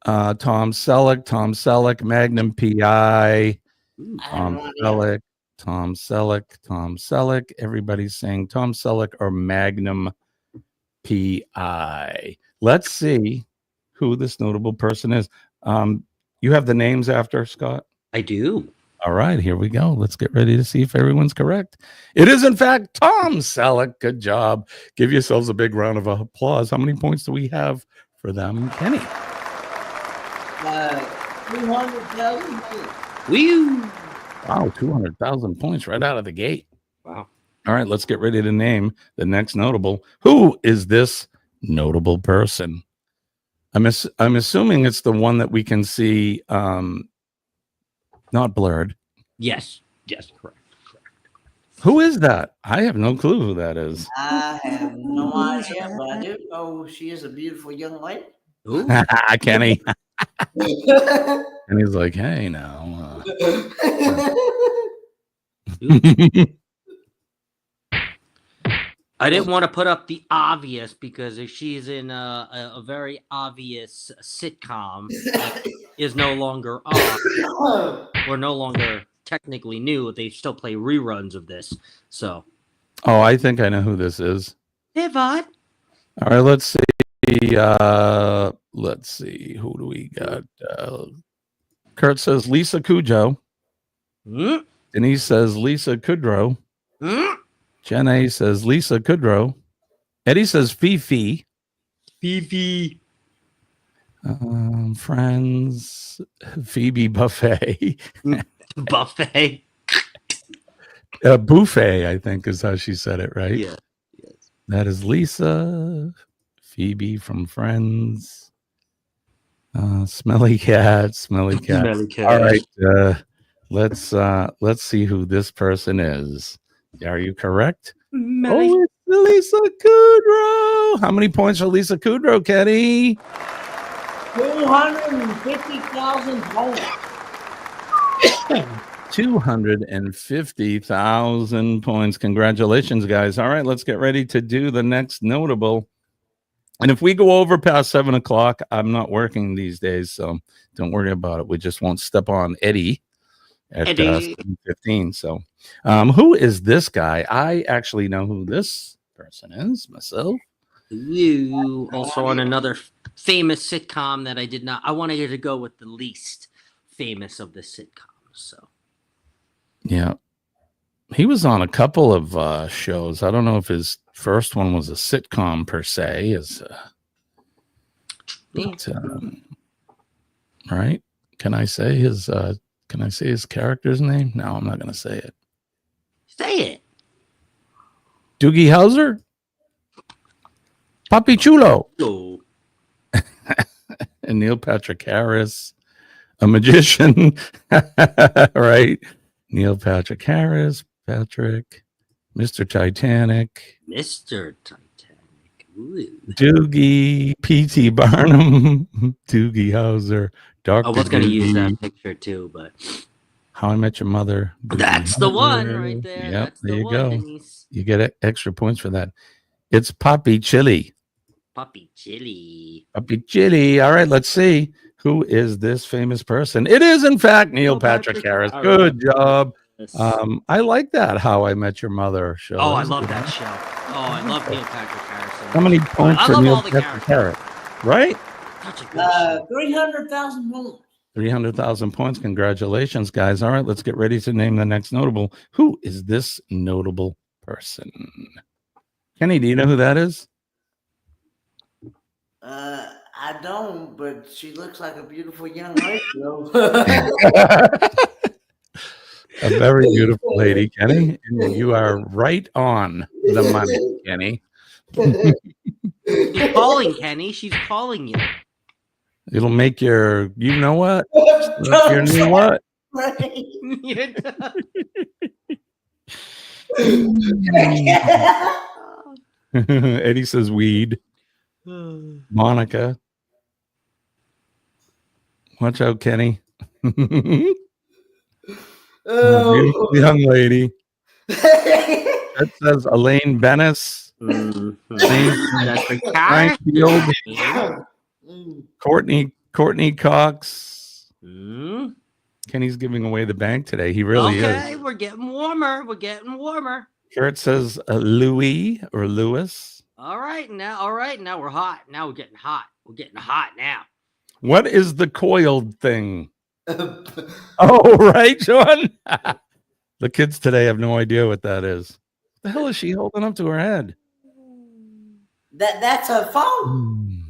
Tom Selleck, Magnum PI. Tom Selleck. Everybody's saying Tom Selleck or Magnum PI. Let's see who this notable person is. You have the names after, Scott? I do. All right, here we go. Let's get ready to see if everyone's correct. It is, in fact, Tom Selleck. Good job. Give yourselves a big round of applause. How many points do we have for them, Kenny? 200,000. Woo. Wow, 200,000 points right out of the gate. Wow. All right, let's get ready to name the next notable. Who is this notable person? I'm assuming it's the one that we can see, not blurred. Yes, correct. Who is that? I have no clue who that is. I have no idea, but I do know she is a beautiful young lady. Ooh. Kenny. And he's like, hey, now. I didn't want to put up the obvious because if she's in a very obvious sitcom that is no longer on or no longer technically new, they still play reruns of this. So, Oh, I think I know who this is. hey, Vod. All right, let's see. Let's see. Who do we got? Kurt says Lisa Kudrow. Mm? Denise says Lisa Kudrow. Mm? Jen A says Lisa Kudrow. Eddie says Fifi. Fifi. Friends. Phoebe Buffet. Buffet. Buffet, I think is how she said it, right? Yeah. Yes. That is Lisa. Phoebe from Friends. Smelly cat. Smelly cat. All right. Let's see who this person is. Are you correct? Smelly. Oh, it's Lisa Kudrow. How many points for Lisa Kudrow, Kenny? 250,000 points. 250,000 points. Congratulations, guys. All right, let's get ready to do the next notable. And if we go over past 7 o'clock, I'm not working these days, so don't worry about it. We just won't step on Eddie at 7:15. So, who is this guy? I actually know who this person is myself. You also on another famous sitcom that I did not. I wanted to go with the least famous of the sitcoms. So, Yeah. He was on a couple of shows. I don't know if his first one was a sitcom per se, right? Can I say his character's name? No, I'm not going to say it. Say it. Doogie Howser? Papi Chulo. Oh. And Neil Patrick Harris, a magician, right? Neil Patrick Harris, Patrick, Mr. Titanic, Mr. Titanic. Ooh. Doogie, P.T. Barnum, Doogie Howser, Dr. I was going to use Doogie, that picture too, but How I Met Your Mother. Doogie that's the one Howser. right there. Yep, That's there the you one, go. Denise. You get extra points for that. It's Papi Chili. Papi Chili. Papi Chili. All right, let's see. Who is this famous person? It is, in fact, Neil Patrick Harris. Good job. I like that How I Met Your Mother show. Oh, I love that show. Oh, I love Neil Patrick Harris. How many points for Neil Patrick Harris? Right? Such a good show. 300,000 points. 300,000 points. Congratulations, guys. All right, let's get ready to name the next notable. Who is this notable person? Kenny, do you know who that is? I don't, but she looks like a beautiful young lady. A very beautiful lady, Kenny. And you are right on the money, Kenny. She's calling, Kenny. She's calling you. It'll make your, you know what? Your new what? Eddie says weed. Monica. Watch out, Kenny. Beautiful young lady. That says Elaine Bennis. Courtney Cox. Kenny's giving away the bank today. He really is. Okay, we're getting warmer. We're getting warmer. Here it says Louis or Lewis. All right, now we're hot. Now we're getting hot. We're getting hot now. What is the coiled thing? Oh, right, Sean. The kids today have no idea what that is. What the hell is she holding up to her head? That's a phone.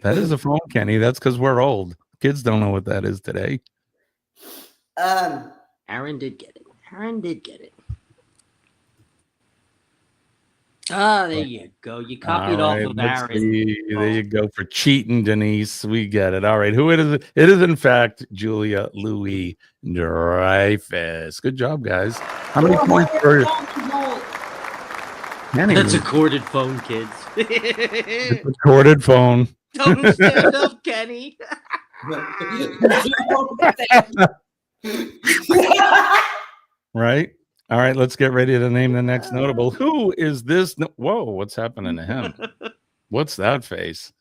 That is a phone, Kenny. That's because we're old. Kids don't know what that is today. Aaron did get it. Ah, there you go. You copied off of Aaron. There you go for cheating, Denise. We get it. All right. Who it is? It is, in fact, Julia Louis Dreyfus. Good job, guys. How many points for Kenny? That's a corded phone, kids. It's a corded phone. Don't stand up, Kenny. Right. All right, let's get ready to name the next notable. Who is this? Whoa, what's happening to him? What's that face?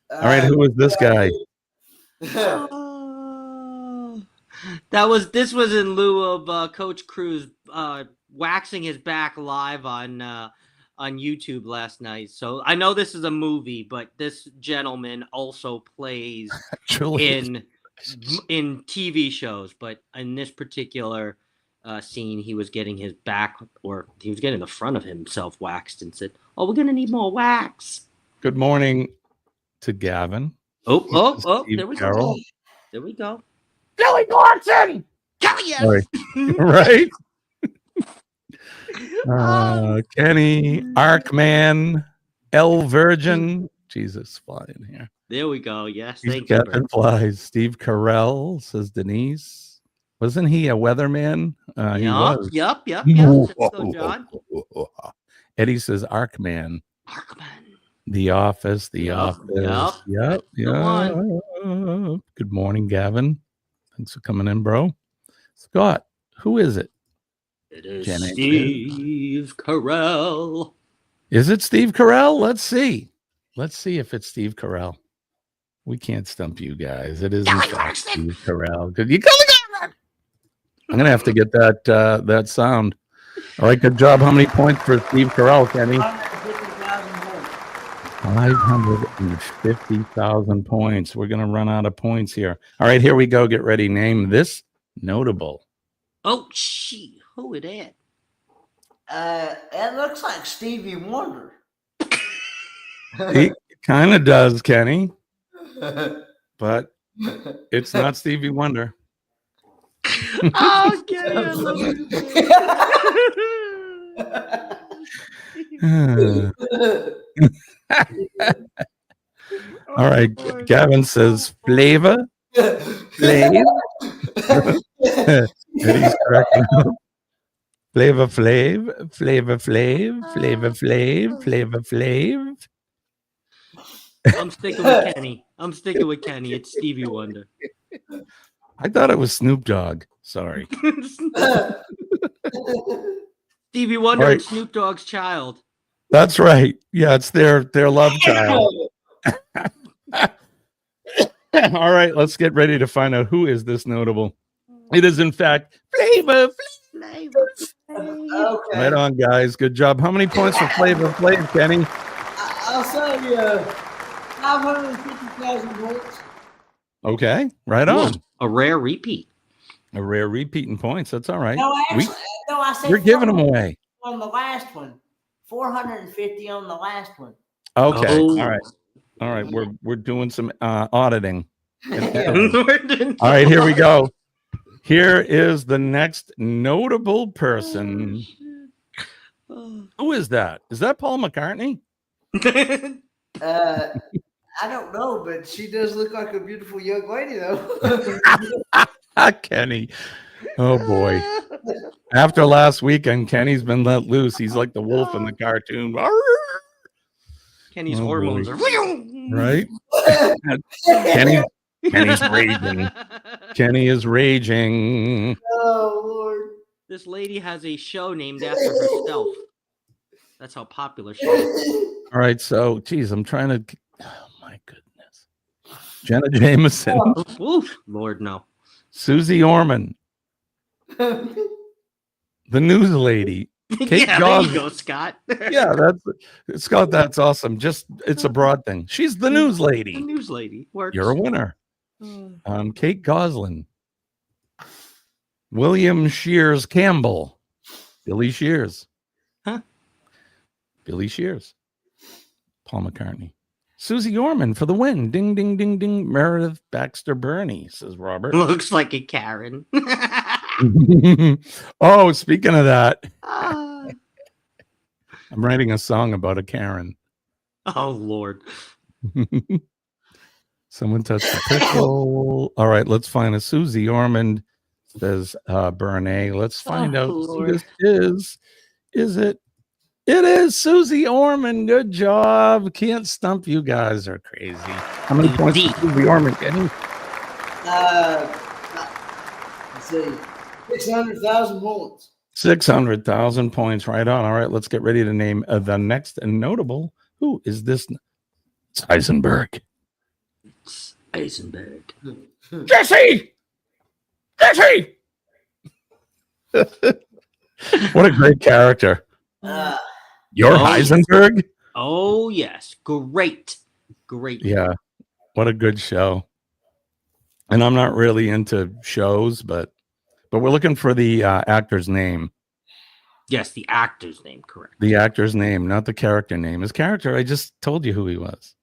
All right, who is this guy? This was in lieu of Coach Cruz waxing his back live on YouTube last night. So I know this is a movie, but this gentleman also plays in TV shows. But in this particular scene, he was getting his back, or he was getting the front of himself waxed, and said, "Oh, we're gonna need more wax." Good morning to Gavin. Oh, there we go. There we go. Billy Clarkson. Yes. Right. Kenny, Arkman, L Virgin. Jesus, flying here. There we go. Yes, Steve thank you. Flies. Steve Carell, says Denise. Wasn't he a weatherman? He was. Yep. Let's go, John. Eddie says Arkman. The Office. Yep. Good morning, Gavin. Thanks for coming in, bro. Scott, who is it? It is Steve Carell. Is it Steve Carell? Let's see. Let's see if it's Steve Carell. We can't stump you guys. It is in fact Steve Carell. I'm gonna have to get that sound. All right, good job. How many points for Steve Carell, Kenny? 550,000 points. We're gonna run out of points here. All right, here we go. Get ready. Name this notable. Oh, she. Who is that? It looks like Stevie Wonder. He kind of does, Kenny, but it's not Stevie Wonder. Oh, Kenny, I love you. All right. Gavin says flavor. Flav. Eddie's correct. Flavor Flav. Flavor Flav. Flavor Flav. Flavor Flav. I'm sticking with Kenny. It's Stevie Wonder. I thought it was Snoop Dogg. Sorry. Stevie Wonder All right. and Snoop Dogg's child. That's right. Yeah, it's their love child. All right, let's get ready to find out who is this notable. It is, in fact, Flavor Flav. Okay. Right on, guys. Good job. How many points for Flavor Flav, Kenny? I'll say 550,000 points. Okay, right on. Whoa, a rare repeat. A rare repeat in points. That's all right. No, actually, no, I said We're giving them away. on the last one. 450 on the last one. Okay. Oh. All right. We're doing some auditing. Yeah. All right, here we go. Here is the next notable person. Who is that? Is that Paul McCartney? I don't know, but she does look like a beautiful young lady, though. Kenny. Oh boy. After last weekend, Kenny's been let loose. He's like the wolf in the cartoon. Kenny's Oh, hormones boy. are Right? Kenny's raging. Kenny is raging. Oh, Lord. This lady has a show named after herself. That's how popular she is. All right, so geez, I'm trying to. Oh my goodness, Jenna Jameson, Oof, Lord, no. Susie Orman, the news lady. Kate Yeah, there Goss. you go, Scott. Yeah, that's Scott. That's awesome. Just it's a broad thing. She's the news The lady. news lady works. You're a winner. Kate Goslin, William Shears Campbell, Billy Shears. Huh? Billy Shears. Paul McCartney. Susie Orman for the win. Ding, ding, ding, ding. Meredith Baxter Burney, says Robert. Looks like a Karen. Oh, speaking of that, Ah. I'm writing a song about a Karen. Oh, Lord. Someone touched the pickle. All right, let's find a Susie Ormond, says Bernay. Let's find out who Lord. this is. Is it? It is Susie Ormond. Good job. Can't stump. You guys are crazy. How many points for Susie Ormond, Kenny? Let's see. 600,000 points. 600,000 points. Right on. All right, let's get ready to name the next notable. Who is this? It's Heisenberg. It's Eisenberg. Jesse! Jesse! What a great character. You're Oh, Heisenberg? Oh, yes. Great. Great. Yeah. What a good show. And I'm not really into shows, but we're looking for the actor's name. Yes, the actor's name, correct. The actor's name, not the character name. His character, I just told you who he was.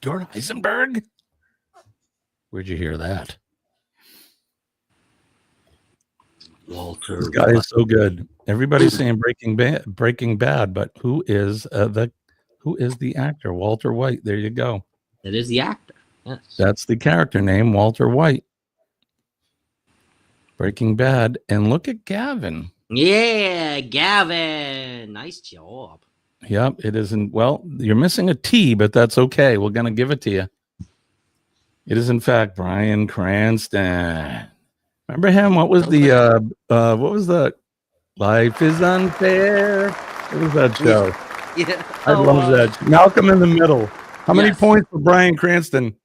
You're Heisenberg? Where'd you hear that? Walter. This guy is so good. Everybody's saying Breaking Bad, but who is the actor? Walter White. There you go. That is the actor. Yes. That's the character name, Walter White. Breaking Bad. And look at Gavin. Yeah, Gavin. Nice job. Yep, it isn't. Well, you're missing a T, but that's okay. We're going to give it to you. It is, in fact, Bryan Cranston. Remember him? What was the Life is Unfair? What was that show? Yeah. I love that. Malcolm in the Middle. How many points for Bryan Cranston?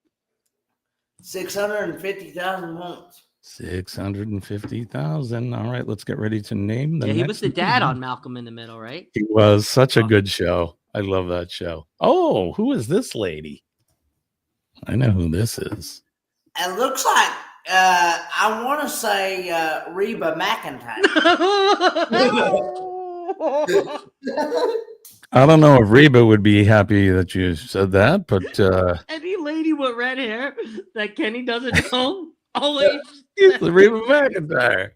650,000 points. 650,000. All right, let's get ready to name the Yeah, he next was the dad on Malcolm in the Middle, right? He was such a good show. I love that show. Oh, who is this lady? I know who this is. It looks like I want to say Reba McEntire. I don't know if Reba would be happy that you said that, but Any lady with red hair that Kenny doesn't know always. it's the Reba McEntire.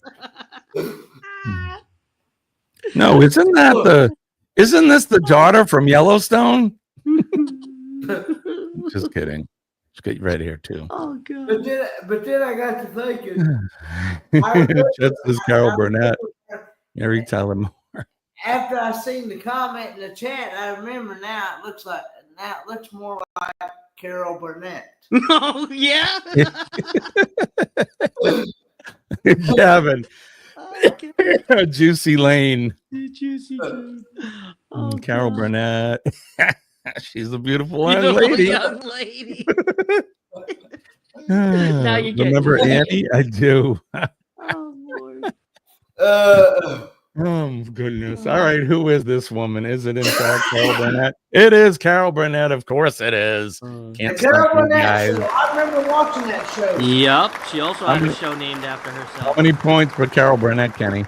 No, isn't this the daughter from Yellowstone? Just kidding. She's got red hair too. Oh god. But then I got to thinking. Just as Carol Burnett, Mary Tyler Moore. After I seen the comment in the chat, I remember now it looks more like Carol Burnett. Oh yeah. Gavin. Juicy Lane. Juicy. Oh, Carol God. Burnett. She's a beautiful young Beautiful lady. young lady. Now you get Remember Annie? I do. Oh Lord. Oh goodness. All right, who is this woman? Is it in fact Carol Burnett? It is Carol Burnett, of course it is. Can't Carol stop you Burnett guys. show. I remember watching that show. Yep. She also had I'm- a show named after How herself. many points for Carol Burnett, Kenny?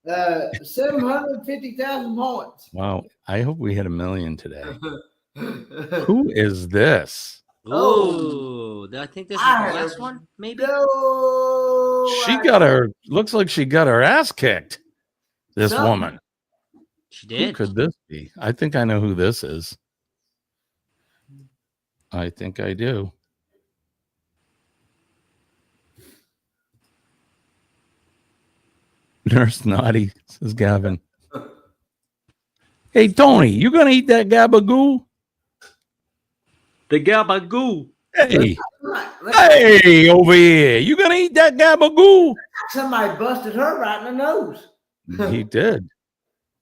750,000 points. Wow. I hope we hit 1 million today. Who is this? Oh, I think this is the last one, maybe. No, Looks like she got her ass kicked. This Something. woman. She Who did. could this be? I think I know who this is. I think I do. Nurse Naughty, says Gavin. Hey, Tony, you going to eat that gabagoo? The Gabagoo. Hey, hey, over here. You going to eat that gabagoo? Somebody busted her right in the nose. He did.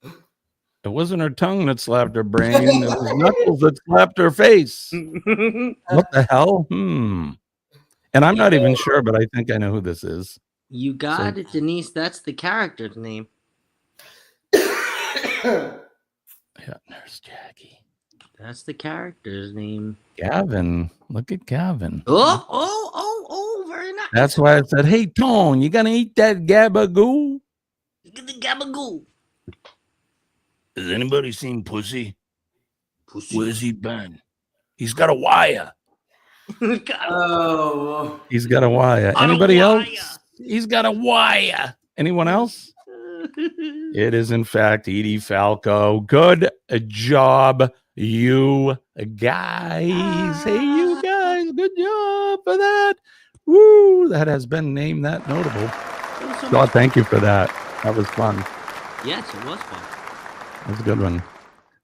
It wasn't her tongue that slapped her brain. It was knuckles that slapped her face. What the hell? And I'm not even sure, but I think I know who this is. You got it, Denise. That's the character's name. Yeah, Nurse Jackie. That's the character's name. Gavin. Look at Gavin. Oh, very nice. That's why I said, hey, Tone, you going to eat that gabagoo? Get the Gabagoo. Has anybody seen Pussy? Where's he been? He's got a wire. Oh, He's got a wire. On a Anybody wire. else? He's got a wire. Anyone else? It is, in fact, Edie Falco. Good job, you guys. Hey, you guys. Good job for that. Woo. That has been named that notable. God, thank you for that. That was fun. Yes, it was fun. That was a good one.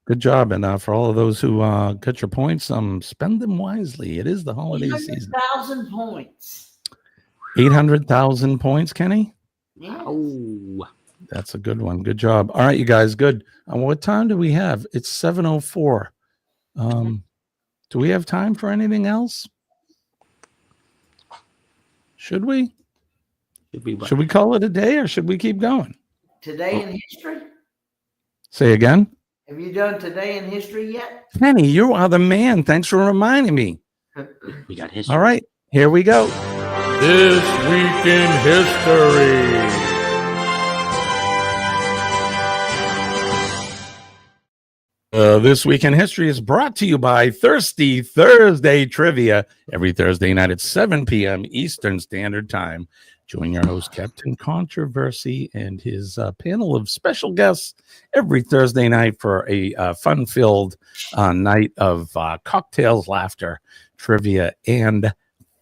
Good job. And for all of those who got your points, spend them wisely. It is the holiday season. 100,000 points. 800,000 points, Kenny? Yeah. Oh. That's a good one. Good job. All right, you guys. Good. What time do we have? It's 7:04. Do we have time for anything else? Should we? Should we call it a day or should we keep going? Today in history? Say again? Have you done today in history yet? Kenny, you are the man. Thanks for reminding me. We got history. All right, here we go. This week in history. This Week in History is brought to you by Thirsty Thursday Trivia every Thursday night at 7 p.m. Eastern Standard Time. Join your host, Captain Controversy, and his panel of special guests every Thursday night for a fun-filled night of cocktails, laughter, trivia, and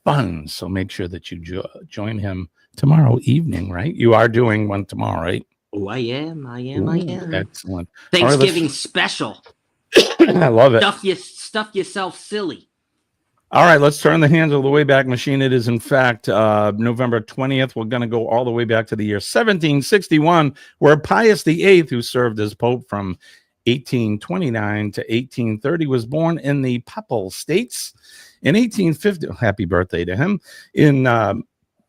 fun. So make sure that you join him tomorrow evening, right? You are doing one tomorrow, right? Oh, I am. Ooh, excellent. Thanksgiving special. I love it. Stuff yourself silly. All right, let's turn the hands of the Wayback Machine. It is, in fact, November 20th. We're going to go all the way back to the year 1761, where Pius VIII, who served as Pope from 1829 to 1830, was born in the Papal States. In 1850, happy birthday to him. In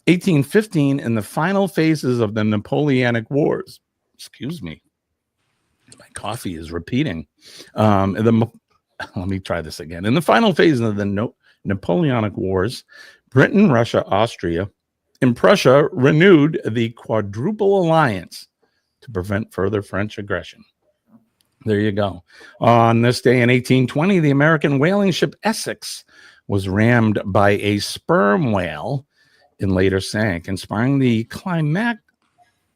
1815, in the final phases of the Napoleonic Wars, excuse me, my coffee is repeating. Let me try this again. In the final phase of the Napoleonic Wars, Britain, Russia, Austria, in Prussia renewed the Quadruple Alliance to prevent further French aggression. There you go. On this day in 1820, the American whaling ship Essex was rammed by a sperm whale and later sank, inspiring the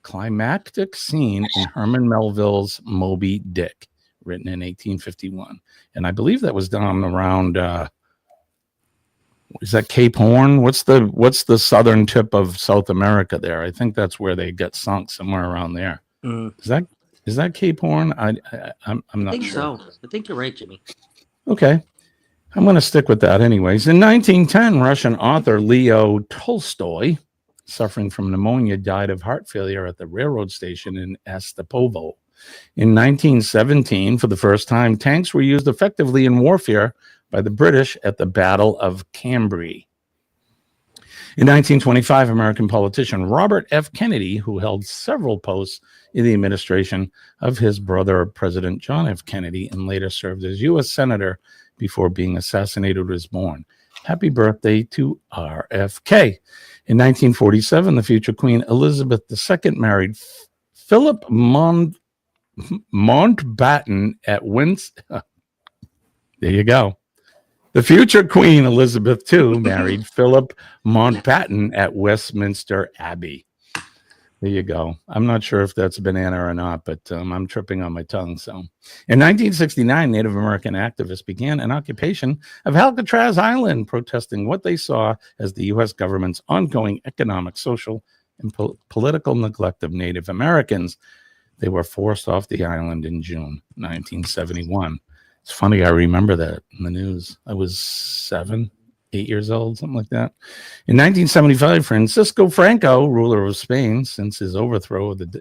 climactic scene in Herman Melville's Moby Dick, written in 1851. And I believe that was done around is that Cape Horn? What's the southern tip of South America there? I think that's where they get sunk, somewhere around there. Is that Cape Horn? I'm not I think sure. so. I think you're right, Jimmy. Okay. I'm going to stick with that anyways. In 1910, Russian author Leo Tolstoy, suffering from pneumonia, died of heart failure at the railroad station in Estepovo. In 1917, for the first time, tanks were used effectively in warfare by the British at the Battle of Cambrai. In 1925, American politician Robert F. Kennedy, who held several posts in the administration of his brother, President John F. Kennedy, and later served as U.S. Senator before being assassinated, was born. Happy birthday to RFK. In 1947, the future Queen Elizabeth II married Philip Mountbatten at Windsor. There you go. The future Queen Elizabeth II married Philip Mountbatten at Westminster Abbey. There you go. I'm not sure if that's a banana or not, but I'm tripping on my tongue. So, in 1969, Native American activists began an occupation of Alcatraz Island, protesting what they saw as the U.S. government's ongoing economic, social, and political neglect of Native Americans. They were forced off the island in June 1971. It's funny, I remember that in the news. I was 7, 8 years old, something like that. In 1975, Francisco Franco, ruler of Spain since his overthrow of the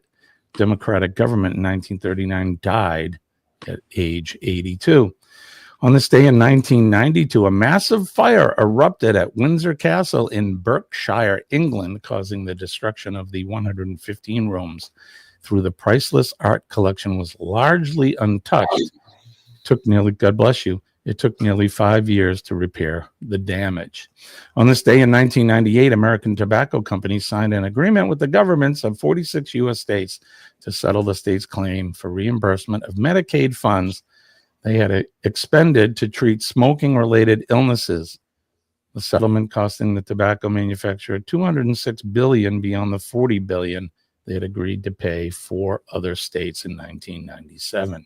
democratic government in 1939, died at age 82. On this day in 1992, a massive fire erupted at Windsor Castle in Berkshire, England, causing the destruction of the 115 rooms. Through the priceless art collection was largely untouched. God bless you. It took nearly 5 years to repair the damage. On this day in 1998, American tobacco companies signed an agreement with the governments of 46 U.S. states to settle the state's claim for reimbursement of Medicaid funds they had expended to treat smoking-related illnesses. The settlement costing the tobacco manufacturer $206 billion beyond the $40 billion they had agreed to pay for other states in 1997.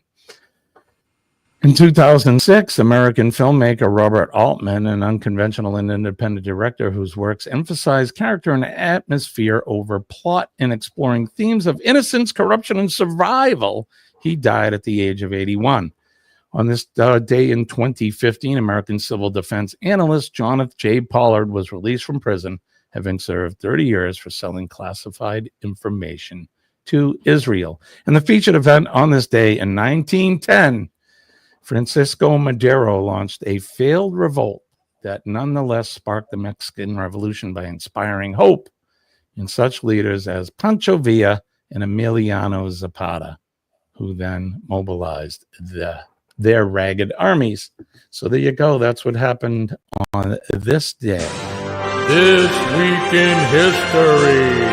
In 2006, American filmmaker Robert Altman, an unconventional and independent director whose works emphasize character and atmosphere over plot and exploring themes of innocence, corruption, and survival, he died at the age of 81. On this day in 2015, American civil defense analyst Jonathan J. Pollard was released from prison, having served 30 years for selling classified information to Israel. And the featured event on this day in 1910, Francisco Madero launched a failed revolt that nonetheless sparked the Mexican Revolution by inspiring hope in such leaders as Pancho Villa and Emiliano Zapata, who then mobilized their ragged armies. So there you go. That's what happened on this day. This Week in History.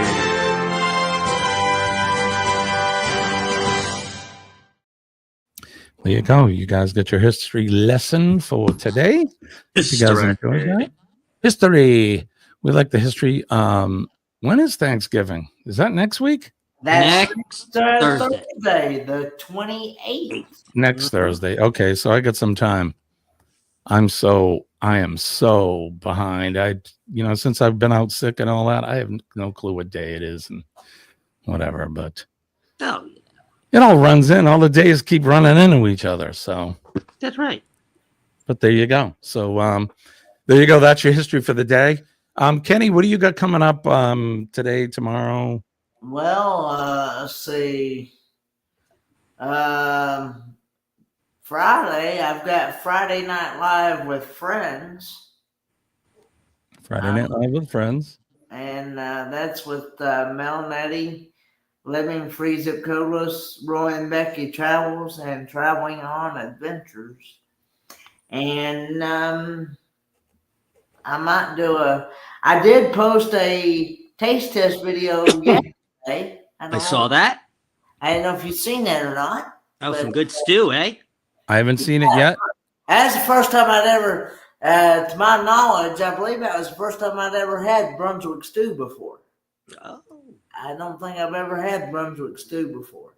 There you go. You guys get your history lesson for today. You guys enjoy that? History. We like the history. When is Thanksgiving? Is that next week? That's Next Thursday. Thursday, the 28th. Next Thursday. Okay, so I got some time. I am so behind. Since I've been out sick and all that, I have no clue what day it is and whatever, but Oh, it all runs in. All the days keep running into each other. So that's right. But there you go. So there you go. That's your history for the day. Kenny, what do you got coming up today, tomorrow? Well, let's see. Friday, I've got Friday Night Live with friends. Friday Night Live with friends. And that's with Mel Nettie, Living Free Zip Codeless, Roy and Becky Travels, and Traveling on Adventures. And I might do I did post a taste test video yesterday. I saw that. I don't know if you've seen that or not. That was but some good stew, eh? I haven't seen it yet. That's the first time I'd ever, to my knowledge, I believe that was the first time I'd ever had Brunswick stew before. Oh. I don't think I've ever had Brunswick stew before.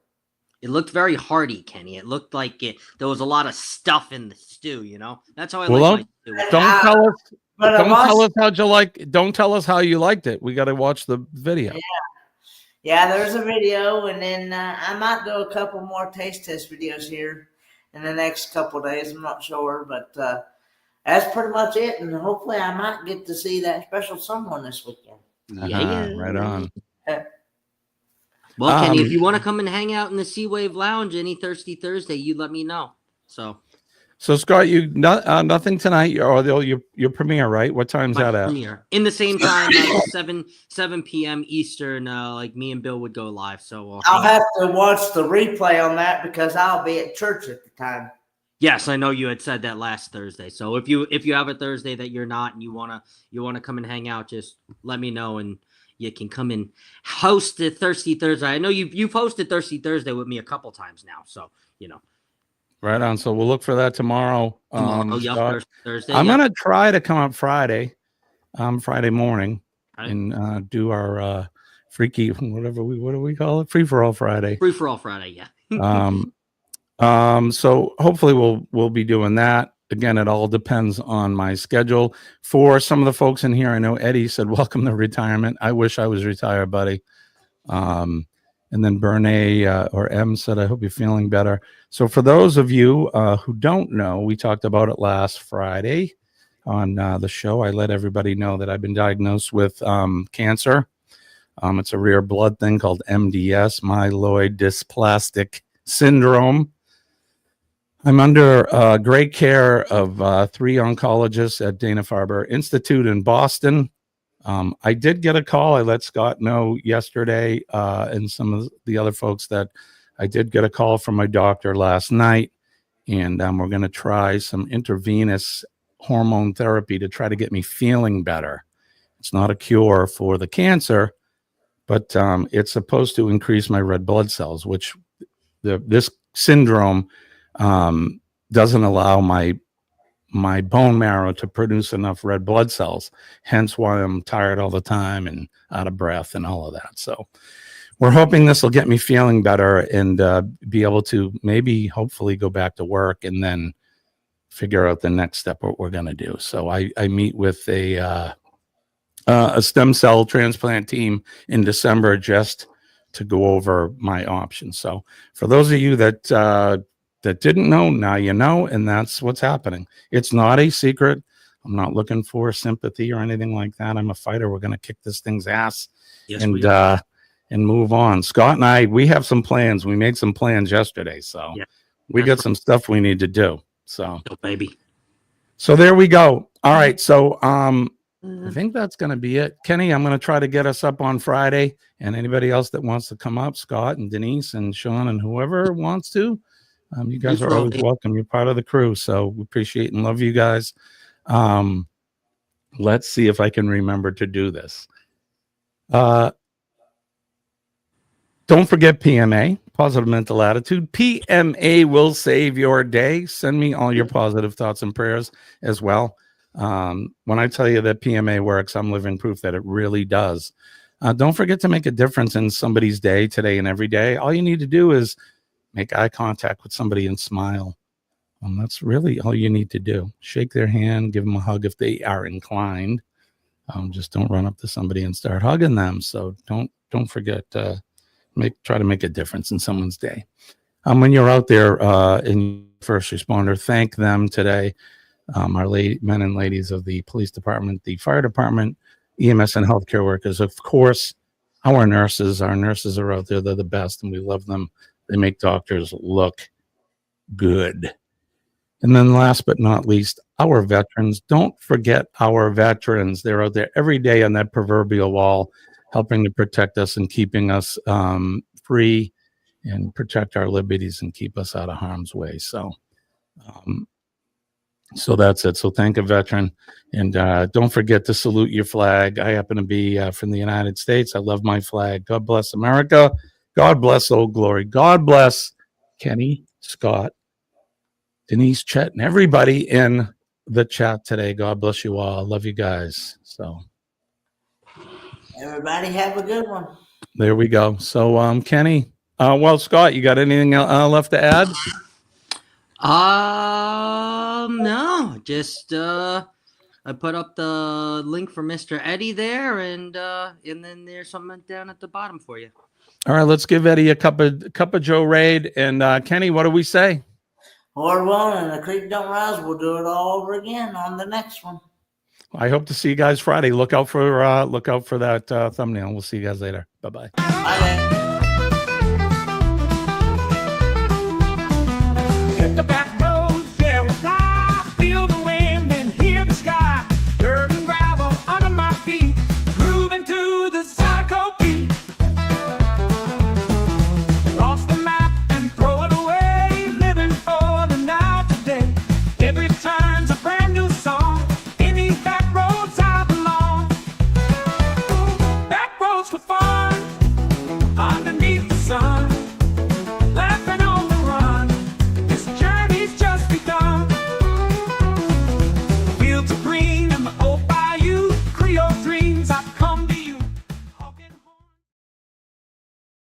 It looked very hearty, Kenny. It looked like there was a lot of stuff in the stew, you know? That's how I Well, like my stew. Don't tell us. But Don't tell us how you like. Don't tell us how you liked it. We got to watch the video. Yeah, there's a video, and then I might do a couple more taste test videos here in the next couple days. I'm not sure, but that's pretty much it. And hopefully, I might get to see that special someone this weekend. Yeah. Right on. Well, Kenny, if you want to come and hang out in the Sea Wave Lounge any Thirsty Thursday, you let me know. So Scott, you nothing tonight or your premiere, right? What time's my that at? premiere in the same time, 7 p.m. Eastern. Like me and Bill would go live. So I'll have to watch the replay on that because I'll be at church at the time. Yes, I know you had said that last Thursday. So if you have a Thursday that you're not and you wanna come and hang out, just let me know and you can come and host the Thirsty Thursday. I know you've hosted Thirsty Thursday with me a couple times now, so you know. Right on. So we'll look for that tomorrow. Thursday. I'm gonna try to come up Friday morning and do our freaky what do we call it? Free for all Friday. Free for all Friday, yeah. So hopefully we'll be doing that. Again, it all depends on my schedule. For some of the folks in here, I know Eddie said, welcome to retirement. I wish I was retired, buddy. And then Bernay or M said, I hope you're feeling better. So for those of you who don't know, we talked about it last Friday on the show. I let everybody know that I've been diagnosed with cancer. It's a rare blood thing called MDS, myelodysplastic syndrome. I'm under great care of 3 oncologists at Dana-Farber Institute in Boston. I did get a call. I let Scott know yesterday and some of the other folks that I did get a call from my doctor last night. And we're going to try some intravenous hormone therapy to try to get me feeling better. It's not a cure for the cancer, but it's supposed to increase my red blood cells, which this syndrome doesn't allow my bone marrow to produce enough red blood cells, hence why I'm tired all the time and out of breath and all of that. So we're hoping this will get me feeling better and be able to maybe hopefully go back to work and then figure out the next step, what we're going to do. So I meet with a stem cell transplant team in December just to go over my options. So for those of you that didn't know, now you know, and that's what's happening. It's not a secret. I'm not looking for sympathy or anything like that. I'm a fighter. We're going to kick this thing's ass and move on. Scott and we have some plans. We made some plans yesterday. So we got some stuff we need to do. So, baby. So there we go. All right. So I think that's going to be it. Kenny, I'm going to try to get us up on Friday, and anybody else that wants to come up, Scott and Denise and Sean and whoever wants to, you guys are always welcome. You're part of the crew. So we appreciate and love you guys. Let's see if I can remember to do this. Don't forget PMA, positive mental attitude. PMA will save your day. Send me all your positive thoughts and prayers as well. When I tell you that PMA works, I'm living proof that it really does. Don't forget to make a difference in somebody's day today and every day. All you need to do is make eye contact with somebody and smile. That's really all you need to do. Shake their hand, give them a hug if they are inclined. Just don't run up to somebody and start hugging them. So don't forget try to make a difference in someone's day. When you're out there in first responder, thank them today. Our men and ladies of the police department, the fire department, EMS, and healthcare workers. Of course, our nurses are out there. They're the best, and we love them. They make doctors look good. And then last but not least, our veterans. Don't forget our veterans. They're out there every day on that proverbial wall, helping to protect us and keeping us free and protect our liberties and keep us out of harm's way. So So that's it. So thank a veteran. And don't forget to salute your flag. I happen to be from the United States. I love my flag. God bless America. God bless Old Glory. God bless Kenny, Scott, Denise, Chet, and everybody in the chat today. God bless you all. I love you guys. So Everybody have a good one. there we go. So Kenny, well, Scott, you got anything left to add? No, just I put up the link for Mr. Eddie there, and then there's something down at the bottom for you. All right, let's give Eddie a cup of Joe Raid. And Kenny, what do we say? Lord willing, and the creek don't rise, we'll do it all over again on the next one. I hope to see you guys Friday. Look out for that thumbnail. We'll see you guys later. Bye-bye. Bye.